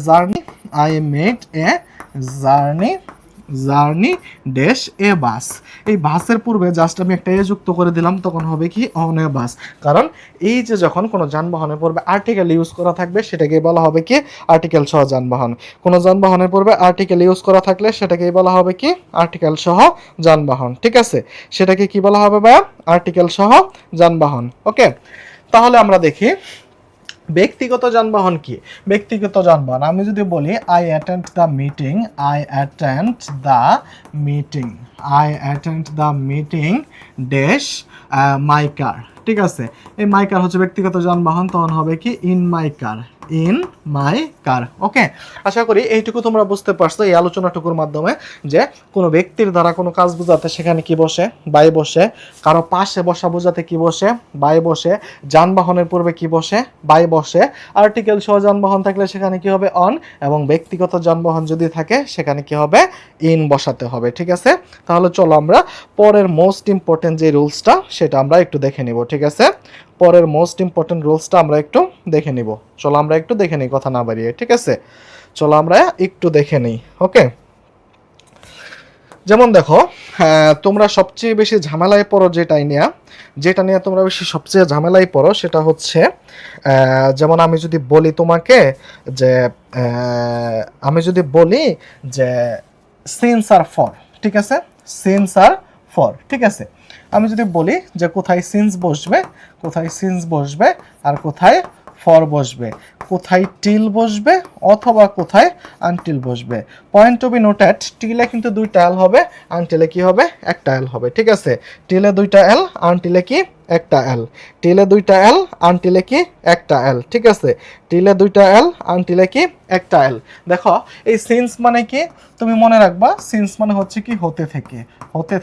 journey dash a bus. এই বাসের পূর্বে জাস্ট আমি একটা এ যুক্ত করে দিলাম, তখন হবে কি? অন এ বাস। কারণ এই যে যখন কোনো যানবাহনের পূর্বে আর্টিকেল ইউজ করা থাকবে সেটাকে বলা হবে কি? আর্টিকেল সহ যানবাহন। কোনো যানবাহনের পূর্বে আর্টিকেল ইউজ করা থাকলে সেটাকেই বলা হবে কি? আর্টিকেল সহ যানবাহন। ঠিক আছে, সেটাকে কি বলা হবে ভাইয়া? আর্টিকেল সহ যানবাহন। ওকে, তাহলে আমরা দেখি ব্যক্তিগত যানবাহন কি? ব্যক্তিগত যানবাহন আমি যদি বলি, I attend the meeting dash my car. ঠিক আছে, এই মাই কার হচ্ছে ব্যক্তিগত যানবাহন, তখন হবে কি? ইন মাই কার। ওকে, আশা করি এইটুকু তোমরা বুঝতে পারছো এই আলোচনাটুকুর মাধ্যমে, যে কোনো ব্যক্তির দ্বারা কোনো কাজ বোঝাতে সেখানে কি বসে? বাই বসে। কারো পাশে বসা বোঝাতে কি বসে? বাই বসে। যানবাহনের পূর্বে কি বসে? বাই বসে। আর্টিকেল সহ যানবাহন থাকলে সেখানে কি হবে? অন। এবং ব্যক্তিগত যানবাহন যদি থাকে সেখানে কি হবে? ইন বসাতে হবে। ঠিক আছে, তাহলে চলো আমরা পরের মোস্ট ইম্পর্টেন্ট যে রুলসটা সেটা আমরা একটু দেখে নিব। ঠিক আছে, পরের মোস্ট ইম্পর্টেন্ট রুলসটা আমরা একটু দেখে নিব। চলো আমরা একটু দেখে নিই, কথা না বাড়িয়ে। ঠিক আছে, চলো আমরা একটু দেখে নিই। ওকে, যেমন দেখো, তোমরা সবচেয়ে বেশি ঝামেলায় পড়ো যেটা নিয়ে তোমরা বেশি সবচেয়ে ঝামেলায় পড়ো সেটা হচ্ছে, যেমন আমি যদি বলি তোমাকে যে সিন্স আর ফর। ঠিক আছে, সিন্স আর ফর। ঠিক আছে, আমি যদি বলি যে কোথায় সিন্স বসবে আর কোথায় ফর বসবে, কোথায় টিল বসবে অথবা কোথায় আনটিল বসবে। পয়েন্ট টু বি নোটেড, টিলে কিন্তু দুইটা এল হবে, আনটিলে কি হবে? একটা এল হবে। ঠিক আছে, টিলে দুইটা এল, আনটিলে কি? একটা এল। টিলে দুইটা এল, আনটিলে কি? একটা এল। ঠিক আছে, টিলে দুইটা এল, আনটিলে কি? একটা এল। দেখো, এই সিন্স মানে কি? তুমি মনে রাখবা, সিন্স মানে হচ্ছে কি? হতে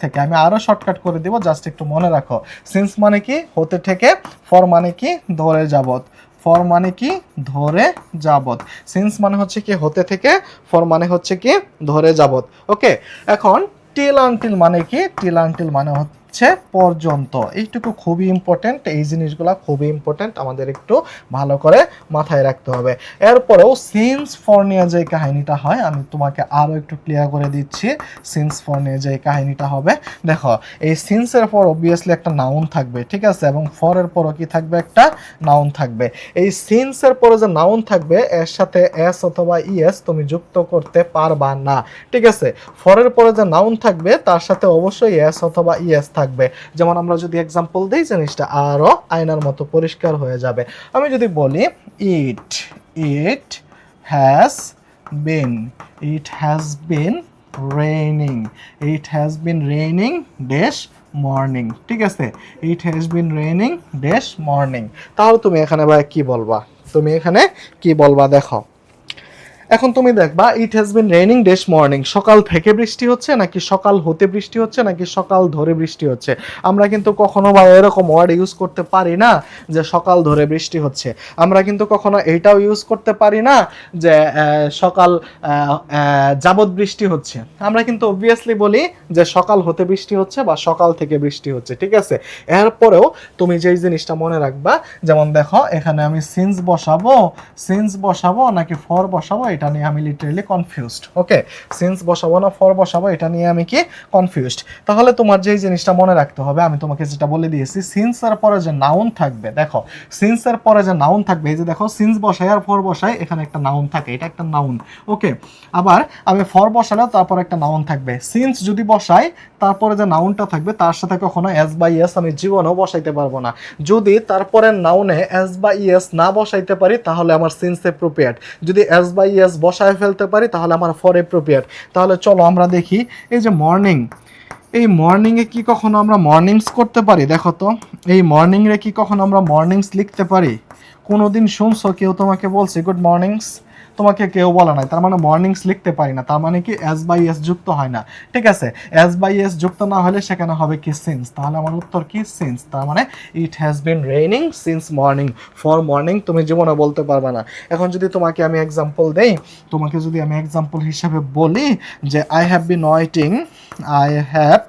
থেকে। আমি আরো শর্টকাট করে দিব, জাস্ট একটু মনে রাখো। সিন্স মানে কি? হতে থেকে। ফর মানে কি? ধরে যাবত। ফর মানে কি ধরে যাবত, সিন্স মানে হচ্ছে কি হতে থেকে, ফর মানে হচ্ছে কি ধরে যাবত। ওকে, এখন টিল আনটিল মানে কি? টিল আনটিল মানে হচ্ছে পর্যন্ত। এইটুকু খুবই ইম্পর্টেন্ট, এই জিনিসগুলো খুবই ইম্পর্টেন্ট, আমাদের একটু ভালো করে মাথায় রাখতে হবে। এরপরেও সিন্স ফর নিয়ে যে কাহিনীটা হয়, আমি তোমাকে আরও একটু ক্লিয়ার করে দিচ্ছি। সিন্স ফর নিয়ে যে কাহিনীটা হবে, দেখো এই সিন্সের পর অবভিয়াসলি একটা নাউন থাকবে, ঠিক আছে, এবং ফরের পরও কি থাকবে? একটা নাউন থাকবে। এই সিন্সের পরে যে নাউন থাকবে এর সাথে এস অথবা ইএস তুমি যুক্ত করতে পারবা না, ঠিক আছে। ফরের পরে যে নাউন থাকবে তার সাথে অবশ্যই এস অথবা ইএস থাকবে। যেমন আমরা যদি এক্সাম্পল দিই, জিনিসটা আরও আয়নার মতো পরিষ্কার হয়ে যাবে। আমি যদি বলি it it has been, it has been raining, it has been raining dash morning, ঠিক আছে, it has been raining dash morning. তাহলে তুমি এখানে ভাই কি বলবা? তুমি এখানে কি বলবা? দেখো এখন তুমি দেখবা ইট has been raining dash morning, সকাল থেকে বৃষ্টি হচ্ছে নাকি সকাল হতে বৃষ্টি হচ্ছে নাকি সকাল ধরে বৃষ্টি হচ্ছে। আমরা কিন্তু কখনো বা এরকম ওয়ার্ড ইউজ করতে পারি না যে সকাল ধরে বৃষ্টি হচ্ছে। আমরা কিন্তু কখনো এইটাও ইউজ করতে পারি না যে সকাল যাবৎ বৃষ্টি হচ্ছে। আমরা কিন্তু অবভিয়াসলি বলি যে সকাল হতে বৃষ্টি হচ্ছে বা সকাল থেকে বৃষ্টি হচ্ছে, ঠিক আছে। এরপরেও তুমি যেই জিনিসটা মনে রাখবা, যেমন দেখো এখানে আমি সিন্স বসাবো নাকি ফর বসাবো, এটা নিয়ে আমি লিটারালি কনফিউজড। ওকে, সিন্স বসাবো না ফর বসাবো, এটা নিয়ে আমি কি কনফিউজড। তাহলে তোমার যেই জিনিসটা মনে রাখতে হবে, আমি তোমাকে যেটা বলে দিয়েছি, সিন্সের পরে যে নাউন থাকবে, দেখো সিন্সের পরে যে নাউন থাকবে, এই যে দেখো সিন্স বসাই আর ফর বসাই, এখানে একটা নাউন থাকে, এটা একটা নাউন। ওকে, আবার আমি ফর বসালেও তারপর একটা নাউন থাকবে। সিন্স যদি বসাই তারপরে যে নাউনটা থাকবে তার সাথে কখনো এস বা ইএস আমি জীবনেও বসাইতে পারবো না। যদি তারপরে নাউনে এস বা ইএস না বসাইতে পারি তাহলে আমার সিন্স এপ্রোপ্রিয়েট, যদি এস বা ইএস বসায় ফেলতে পারি তাহলে আমার ফর এপ্রোপ্রিয়েট। তাহলে চলো আমরা দেখি, এই যে মর্নিং, এই মর্নিংয়ে কি কখনো আমরা মর্নিংস করতে পারি? দেখো তো, এই মর্নিংয়ে কি কখনো আমরা মর্নিংস লিখতে পারি? কোনোদিন শুনছো কেউ তোমাকে বলছে গুড মর্নিংস? তোমাকে কেউ বলা নাই, তার মানে মর্নিংস লিখতে পারি না, তার মানে কি এস বাই এস যুক্ত হয় না, ঠিক আছে। এস বাই এস যুক্ত না হলে সেখানে হবে কি সিন্স, তাহলে আমার উত্তর কি সিন্স। তার মানে ইট has been raining since morning, for morning তুমি জীবনে বলতে পারবে না। এখন যদি তোমাকে আমি এক্সাম্পল দেই, তোমাকে যদি আমি এক্সাম্পল হিসাবে বলি যে I have been waiting, I have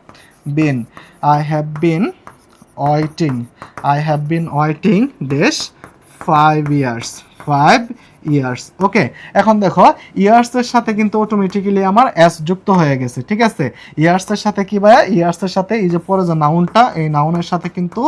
been waiting, I have been waiting dash 5 years, 5 years. Okay, এখন দেখো ইয়ার্সের সাথে কিন্তু অটোমেটিক্যালি আমার এস যুক্ত হয়ে গেছে, ঠিক আছে। ইয়ার্সের সাথে কি ভাইয়া? ইয়ার্সের সাথে এই যে পরে যে নাউনটা, এই নাউনের সাথে কিন্তু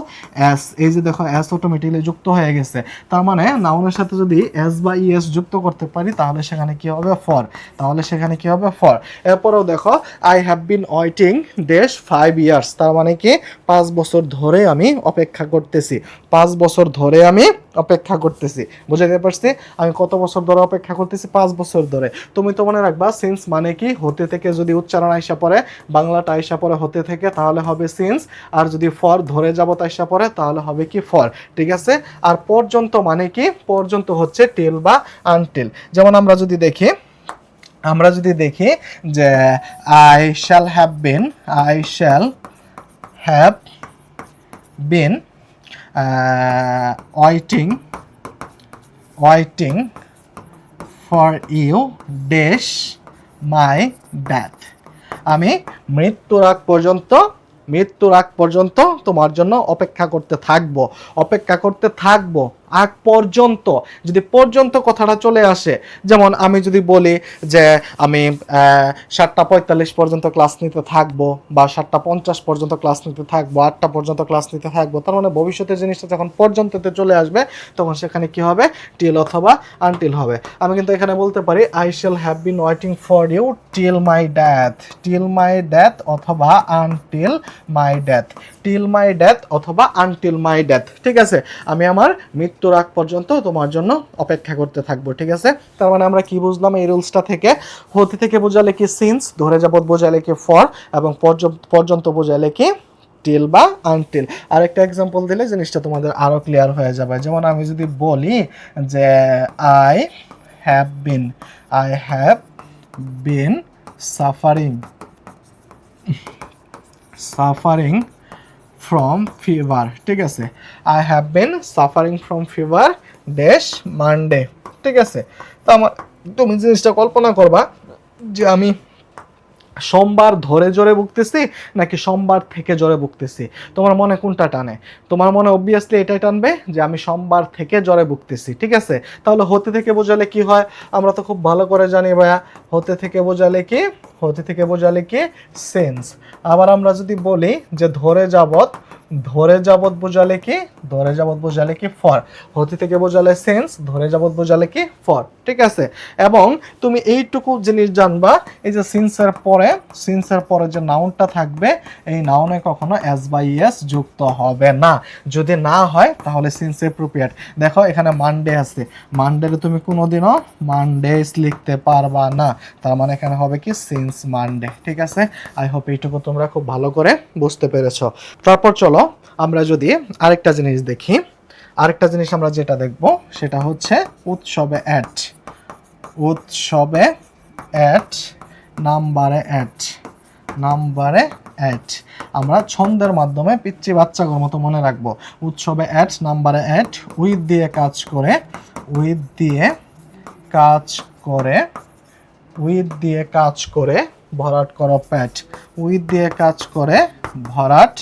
এস, এই যে দেখো এস অটোমেটিক্যালি যুক্ত হয়ে গেছে। তার মানে নাউনের সাথে যদি এস বা ইএস যুক্ত করতে পারি তাহলে সেখানে কি হবে? ফর। তাহলে সেখানে কি হবে? ফর। এরপরেও দেখো I have been waiting dash 5 years, তার মানে কি 5 বছর ধরে আমি অপেক্ষা করতেছি, 5 বছর ধরে আমি অপেক্ষা করতেছি। বুঝাতে পারছি আমি কত বছর ধরে অপেক্ষা করতেছি? 5 বছর ধরে। তুমি তো মনে রাখবা সিন্স মানে কি হতে থেকে, যদি উচ্চারণ আইসা পড়ে, বাংলাটা আইসা পড়ে হতে থেকে, তাহলে হবে সিন্স। আর যদি ফর ধরে যাবত আইসা পড়ে তাহলে হবে কি? ফর, ঠিক আছে। আর পর্যন্ত মানে কি? পর্যন্ত হচ্ছে টিল বা আনটিল। যেমন আমরা যদি দেখি যে I shall have bin waiting for you dash my death, আমি মৃত্যুর আগ পর্যন্ত তোমার জন্য অপেক্ষা করতে থাকবো আগ পর্যন্ত। যদি পর্যন্ত কথাটা চলে আসে, যেমন আমি যদি বলি যে আমি 7:45 পর্যন্ত ক্লাস নিতে থাকবো, বা 7:50 পর্যন্ত ক্লাস নিতে থাকবো, 8টা পর্যন্ত ক্লাস নিতে থাকবো, তার মানে ভবিষ্যতের জিনিসটা যখন পর্যন্ততে চলে আসবে তখন সেখানে কি হবে? টিল অথবা আনটিল হবে। আমি কিন্তু এখানে বলতে পারি I shall have been waiting for you till my death অথবা আনটিল মাই ডেথ, ঠিক আছে। আমি আমার মৃত্যুর আগ পর্যন্ত তোমার জন্য অপেক্ষা করতে থাকবো, ঠিক আছে। তার মানে আমরা কি বুঝলাম এই রুলসটা থেকে? হতে থেকে বোঝালে কি সিন্স, ধরে যাবত বোঝালে কি ফর, এবং পর্যন্ত বোঝালে কি টিল বা আনটিল। আরেকটা এক্সাম্পল দিলে জিনিসটা তোমাদের আরো ক্লিয়ার হয়ে যাবে। যেমন আমি যদি বলি যে I have been suffering from fever, ঠিক আছে। I have been suffering from fever dash Monday. ঠিক আছে, তো তুমি জিনিসটা কল্পনা করবা যে আমি সোমবার ধরে জ্বরে ভুগতেছি নাকি সোমবার থেকে জ্বরে ভুগতেছি, তোমার মনে কোনটা টানে? তোমার মনে অবভিয়াসলি এটাই টানবে যে আমি সোমবার থেকে জ্বরে ভুগতেছি। ঠিক আছে, তাহলে হতে থেকে বোঝালে কি হয়? আমরা তো খুব ভালো করে জানি ভাইয়া, হতে থেকে বোঝালে কি, হতে থেকে বোঝালে কি সেন্স। আবার আমরা যদি বলি যে ধরে যাবত, ধরে যাবত বোঝালে কি, ধরে যাবত বোঝালে কি ফর। হতে থেকে বোঝালে সেন্স, ধরে যাবত বোঝালে কি ফর। ঠিক আছে, এবং তুমি এইটুকু জিনিস জানবা, এই যে সিন্সের পরে, সিন্সের পরে যে নাউনটা থাকবে, এই নাউনে কখনো এস বাই এস যুক্ত হবে না। যদি না হয় তাহলে সিন্স অ্যাপ্রোপ্রিয়েট। দেখো এখানে মানডে আছে, মানডেরে তুমি কোনোদিনও মানডেস লিখতে পারবা না, তার মানে এখানে হবে কি সিন্স মানডে। ঠিক আছে, আই হোপ এইটুকু তোমরা খুব ভালো করে বুঝতে পেরেছো। তারপর চলো আমরা যদি আরেকটা জিনিস দেখি। আরেকটা জিনিস আমরা যেটা দেখব সেটা হচ্ছে উৎসবে অ্যাট, উৎসবে অ্যাট, নাম্বারে অ্যাট, নাম্বারে অ্যাট। আমরা ছন্দের মাধ্যমে পিচ্চি বাচ্চাগুলোর মতো মনে রাখবো। উৎসবে অ্যাট, নাম্বারে অ্যাট, উইথ দিয়ে কাজ করে, উইথ দিয়ে কাজ করে, উইথ দিয়ে কাজ করে ভরাট করো প্যাট, উইথ দিয়ে কাজ করে ভরাট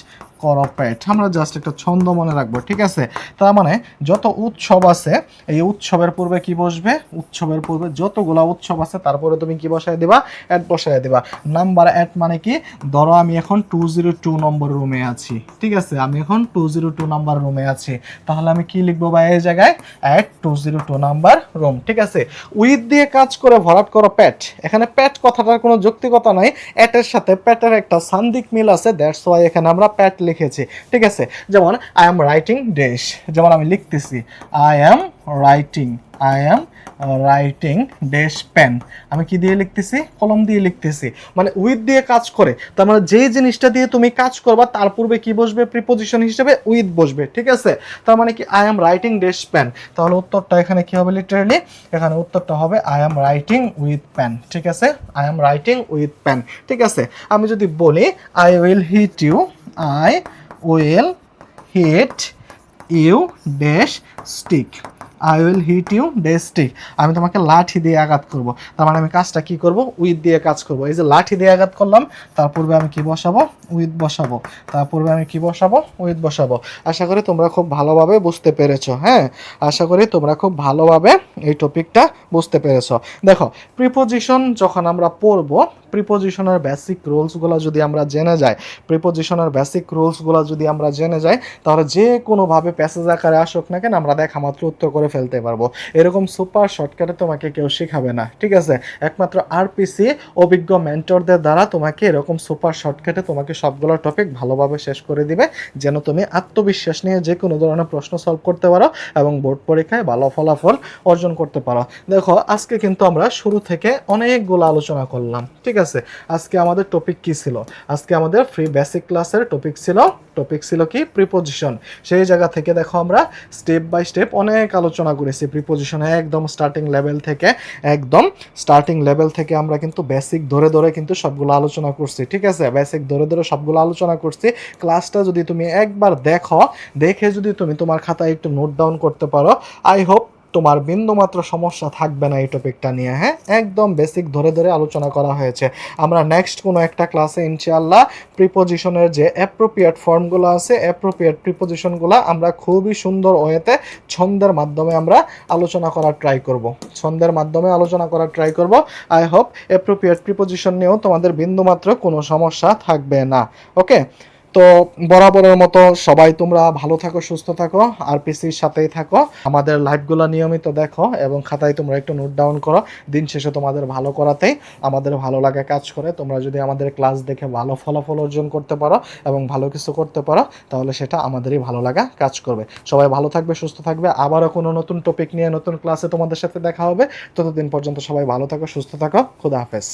করো প্যাট। আমরা জাস্ট একটা ছন্দ মনে রাখবো। ঠিক আছে, তার মানে যত উৎসব আছে এই উৎসবের পূর্বে কি বসবে, উৎসবের পূর্বে যতগুলা উৎসব আছে তারপরে তুমি কি বসায় দিবা, অ্যাট বসায় দিবা। নাম্বার অ্যাট মানে কি, ধরো আমি এখন 202 নম্বর রুমে আছি। ঠিক আছে, আমি এখন 202 নাম্বার রুমে আছি, তাহলে আমি কি লিখবো ভাই এই জায়গায়, অ্যাট 202 নাম্বার রুম। ঠিক আছে, উইথ দিয়ে কাজ করে ভরাট করো প্যাট, এখানে প্যাট কথাটার কোনো যৌক্তিকতা নাই, অ্যাটের সাথে প্যাটের একটা সান্দিক মিল আছে, দ্যাটস ওয়াই এখানে আমরা প্যাট লিখেছি। ঠিক আছে, যেমন আই এম রাইটিং ড্যাশ, যেমন আমি লিখতেছি I am writing, I am writing dash pen, আমি কি দিয়ে লিখতেছি, কলম দিয়ে লিখতেছি। মানে উইথ দিয়ে কাজ করে, তার মানে যেই জিনিসটা দিয়ে তুমি কাজ করবা তার পূর্বে কি বসবে, প্রিপোজিশন হিসেবে উইথ বসবে। ঠিক আছে, তার মানে কি I am writing dash pen, তাহলে উত্তরটা এখানে কি হবে, লিটারালি এখানে উত্তরটা হবে I am writing with pen. ঠিক আছে, I am writing with pen. ঠিক আছে, আমি যদি বলি I will hit you, I will hit you dash stick, I will hit you dash stick, আমি তোমাকে লাঠি দিয়ে আঘাত করব। তার মানে আমি কাজটা কি করব, উইথ দিয়ে কাজ করব। এই যে লাঠি দিয়ে আঘাত করলাম, তার পূর্বে আমি কি বসাবো, উইথ বসাবো, তার পূর্বে আমি কি বসাবো, উইথ বসাবো। আশা করি তোমরা খুব ভালোভাবে বুঝতে পেরেছো। হ্যাঁ, আশা করি তোমরা খুব ভালোভাবে এই টপিকটা বুঝতে পেরেছো। দেখো, প্রিপোজিশন যখন আমরা পড়বো, প্রিপোজিশনের বেসিক রুলসগুলো যদি আমরা জেনে যাই, প্রিপোজিশনের বেসিক রুলসগুলো যদি আমরা জেনে যাই, তাহলে যে কোনোভাবে প্যাসেজ আকারে আসুক না কেন আমরা দেখা মাত্র উত্তর করে ফেলতে পারবো। এরকম সুপার শর্টকাটে তোমাকে কেউ শেখাবে না। ঠিক আছে, একমাত্র আরপিসি অভিজ্ঞ মেন্টরদের দ্বারা তোমাকে এরকম সুপার শর্টকাটে তোমাকে সবগুলো টপিক ভালোভাবে শেষ করে দিবে, যেন তুমি আত্মবিশ্বাস নিয়ে যে কোনো ধরনের প্রশ্ন সলভ করতে পারো এবং বোর্ড পরীক্ষায় ভালো ফলাফল অর্জন করতে পারো। দেখো, আজকে কিন্তু আমরা শুরু থেকে অনেকগুলো আলোচনা করলাম। ঠিক আছে, আজকে আমাদের টপিক কি ছিল, আজকে আমাদের ফ্রি বেসিক ক্লাসের টপিক ছিল কি, প্রিপোজিশন। সেই জায়গা থেকে দেখো আমরা স্টেপ বাই স্টেপ অনেক আলোচনা করেছি প্রিপোজিশনে, একদম স্টার্টিং লেভেল থেকে, একদম স্টার্টিং লেভেল থেকে আমরা কিন্তু বেসিক ধরে ধরে কিন্তু সবগুলো আলোচনা করছি। ঠিক আছে, বেসিক ধরে ধরে সবগুলো আলোচনা করছি। ক্লাসটা যদি তুমি একবার দেখো, দেখে যদি তুমি তোমার খাতায় একটু নোট ডাউন করতে পারো, আই হোপ তোমার বিন্দুমাত্র সমস্যা থাকবে না এই টপিকটা নিয়ে। হ্যাঁ, একদম বেসিক ধরে ধরে আলোচনা করা হয়েছে। আমরা নেক্সট কোনো একটা ক্লাসে ইনশাআল্লাহ প্রিপোজিশনের যে অ্যাপ্রোপ্রিয়েট ফর্মগুলো আছে, অ্যাপ্রোপ্রিয়েট প্রিপোজিশনগুলো আমরা খুবই সুন্দর ওয়েতে ছন্দের মাধ্যমে আমরা আলোচনা করার ট্রাই করব, ছন্দের মাধ্যমে আলোচনা করার ট্রাই করব। আই হোপ অ্যাপ্রোপ্রিয়েট প্রিপোজিশন নিয়েও তোমাদের বিন্দুমাত্র কোনো সমস্যা থাকবে না। ওকে, তো বরাবরের মতো সবাই তোমরা ভালো থাকো, সুস্থ থাকো, আরপিসির সাথেই থাকো, আমাদের লাইভগুলো নিয়মিত দেখো এবং খাতায় তোমরা একটু নোট ডাউন করো। দিন শেষে তোমাদের ভালো করাতেই আমাদের ভালো লাগা কাজ করে। তোমরা যদি আমাদের ক্লাস দেখে ভালো ফলাফল অর্জন করতে পারো এবং ভালো কিছু করতে পারো, তাহলে সেটা আমাদেরই ভালো লাগা কাজ করবে। সবাই ভালো থাকবে, সুস্থ থাকবে, আবারও কোনো নতুন টপিক নিয়ে নতুন ক্লাসে তোমাদের সাথে দেখা হবে। ততদিন পর্যন্ত সবাই ভালো থাকো, সুস্থ থাকো, খুদা হাফেজ।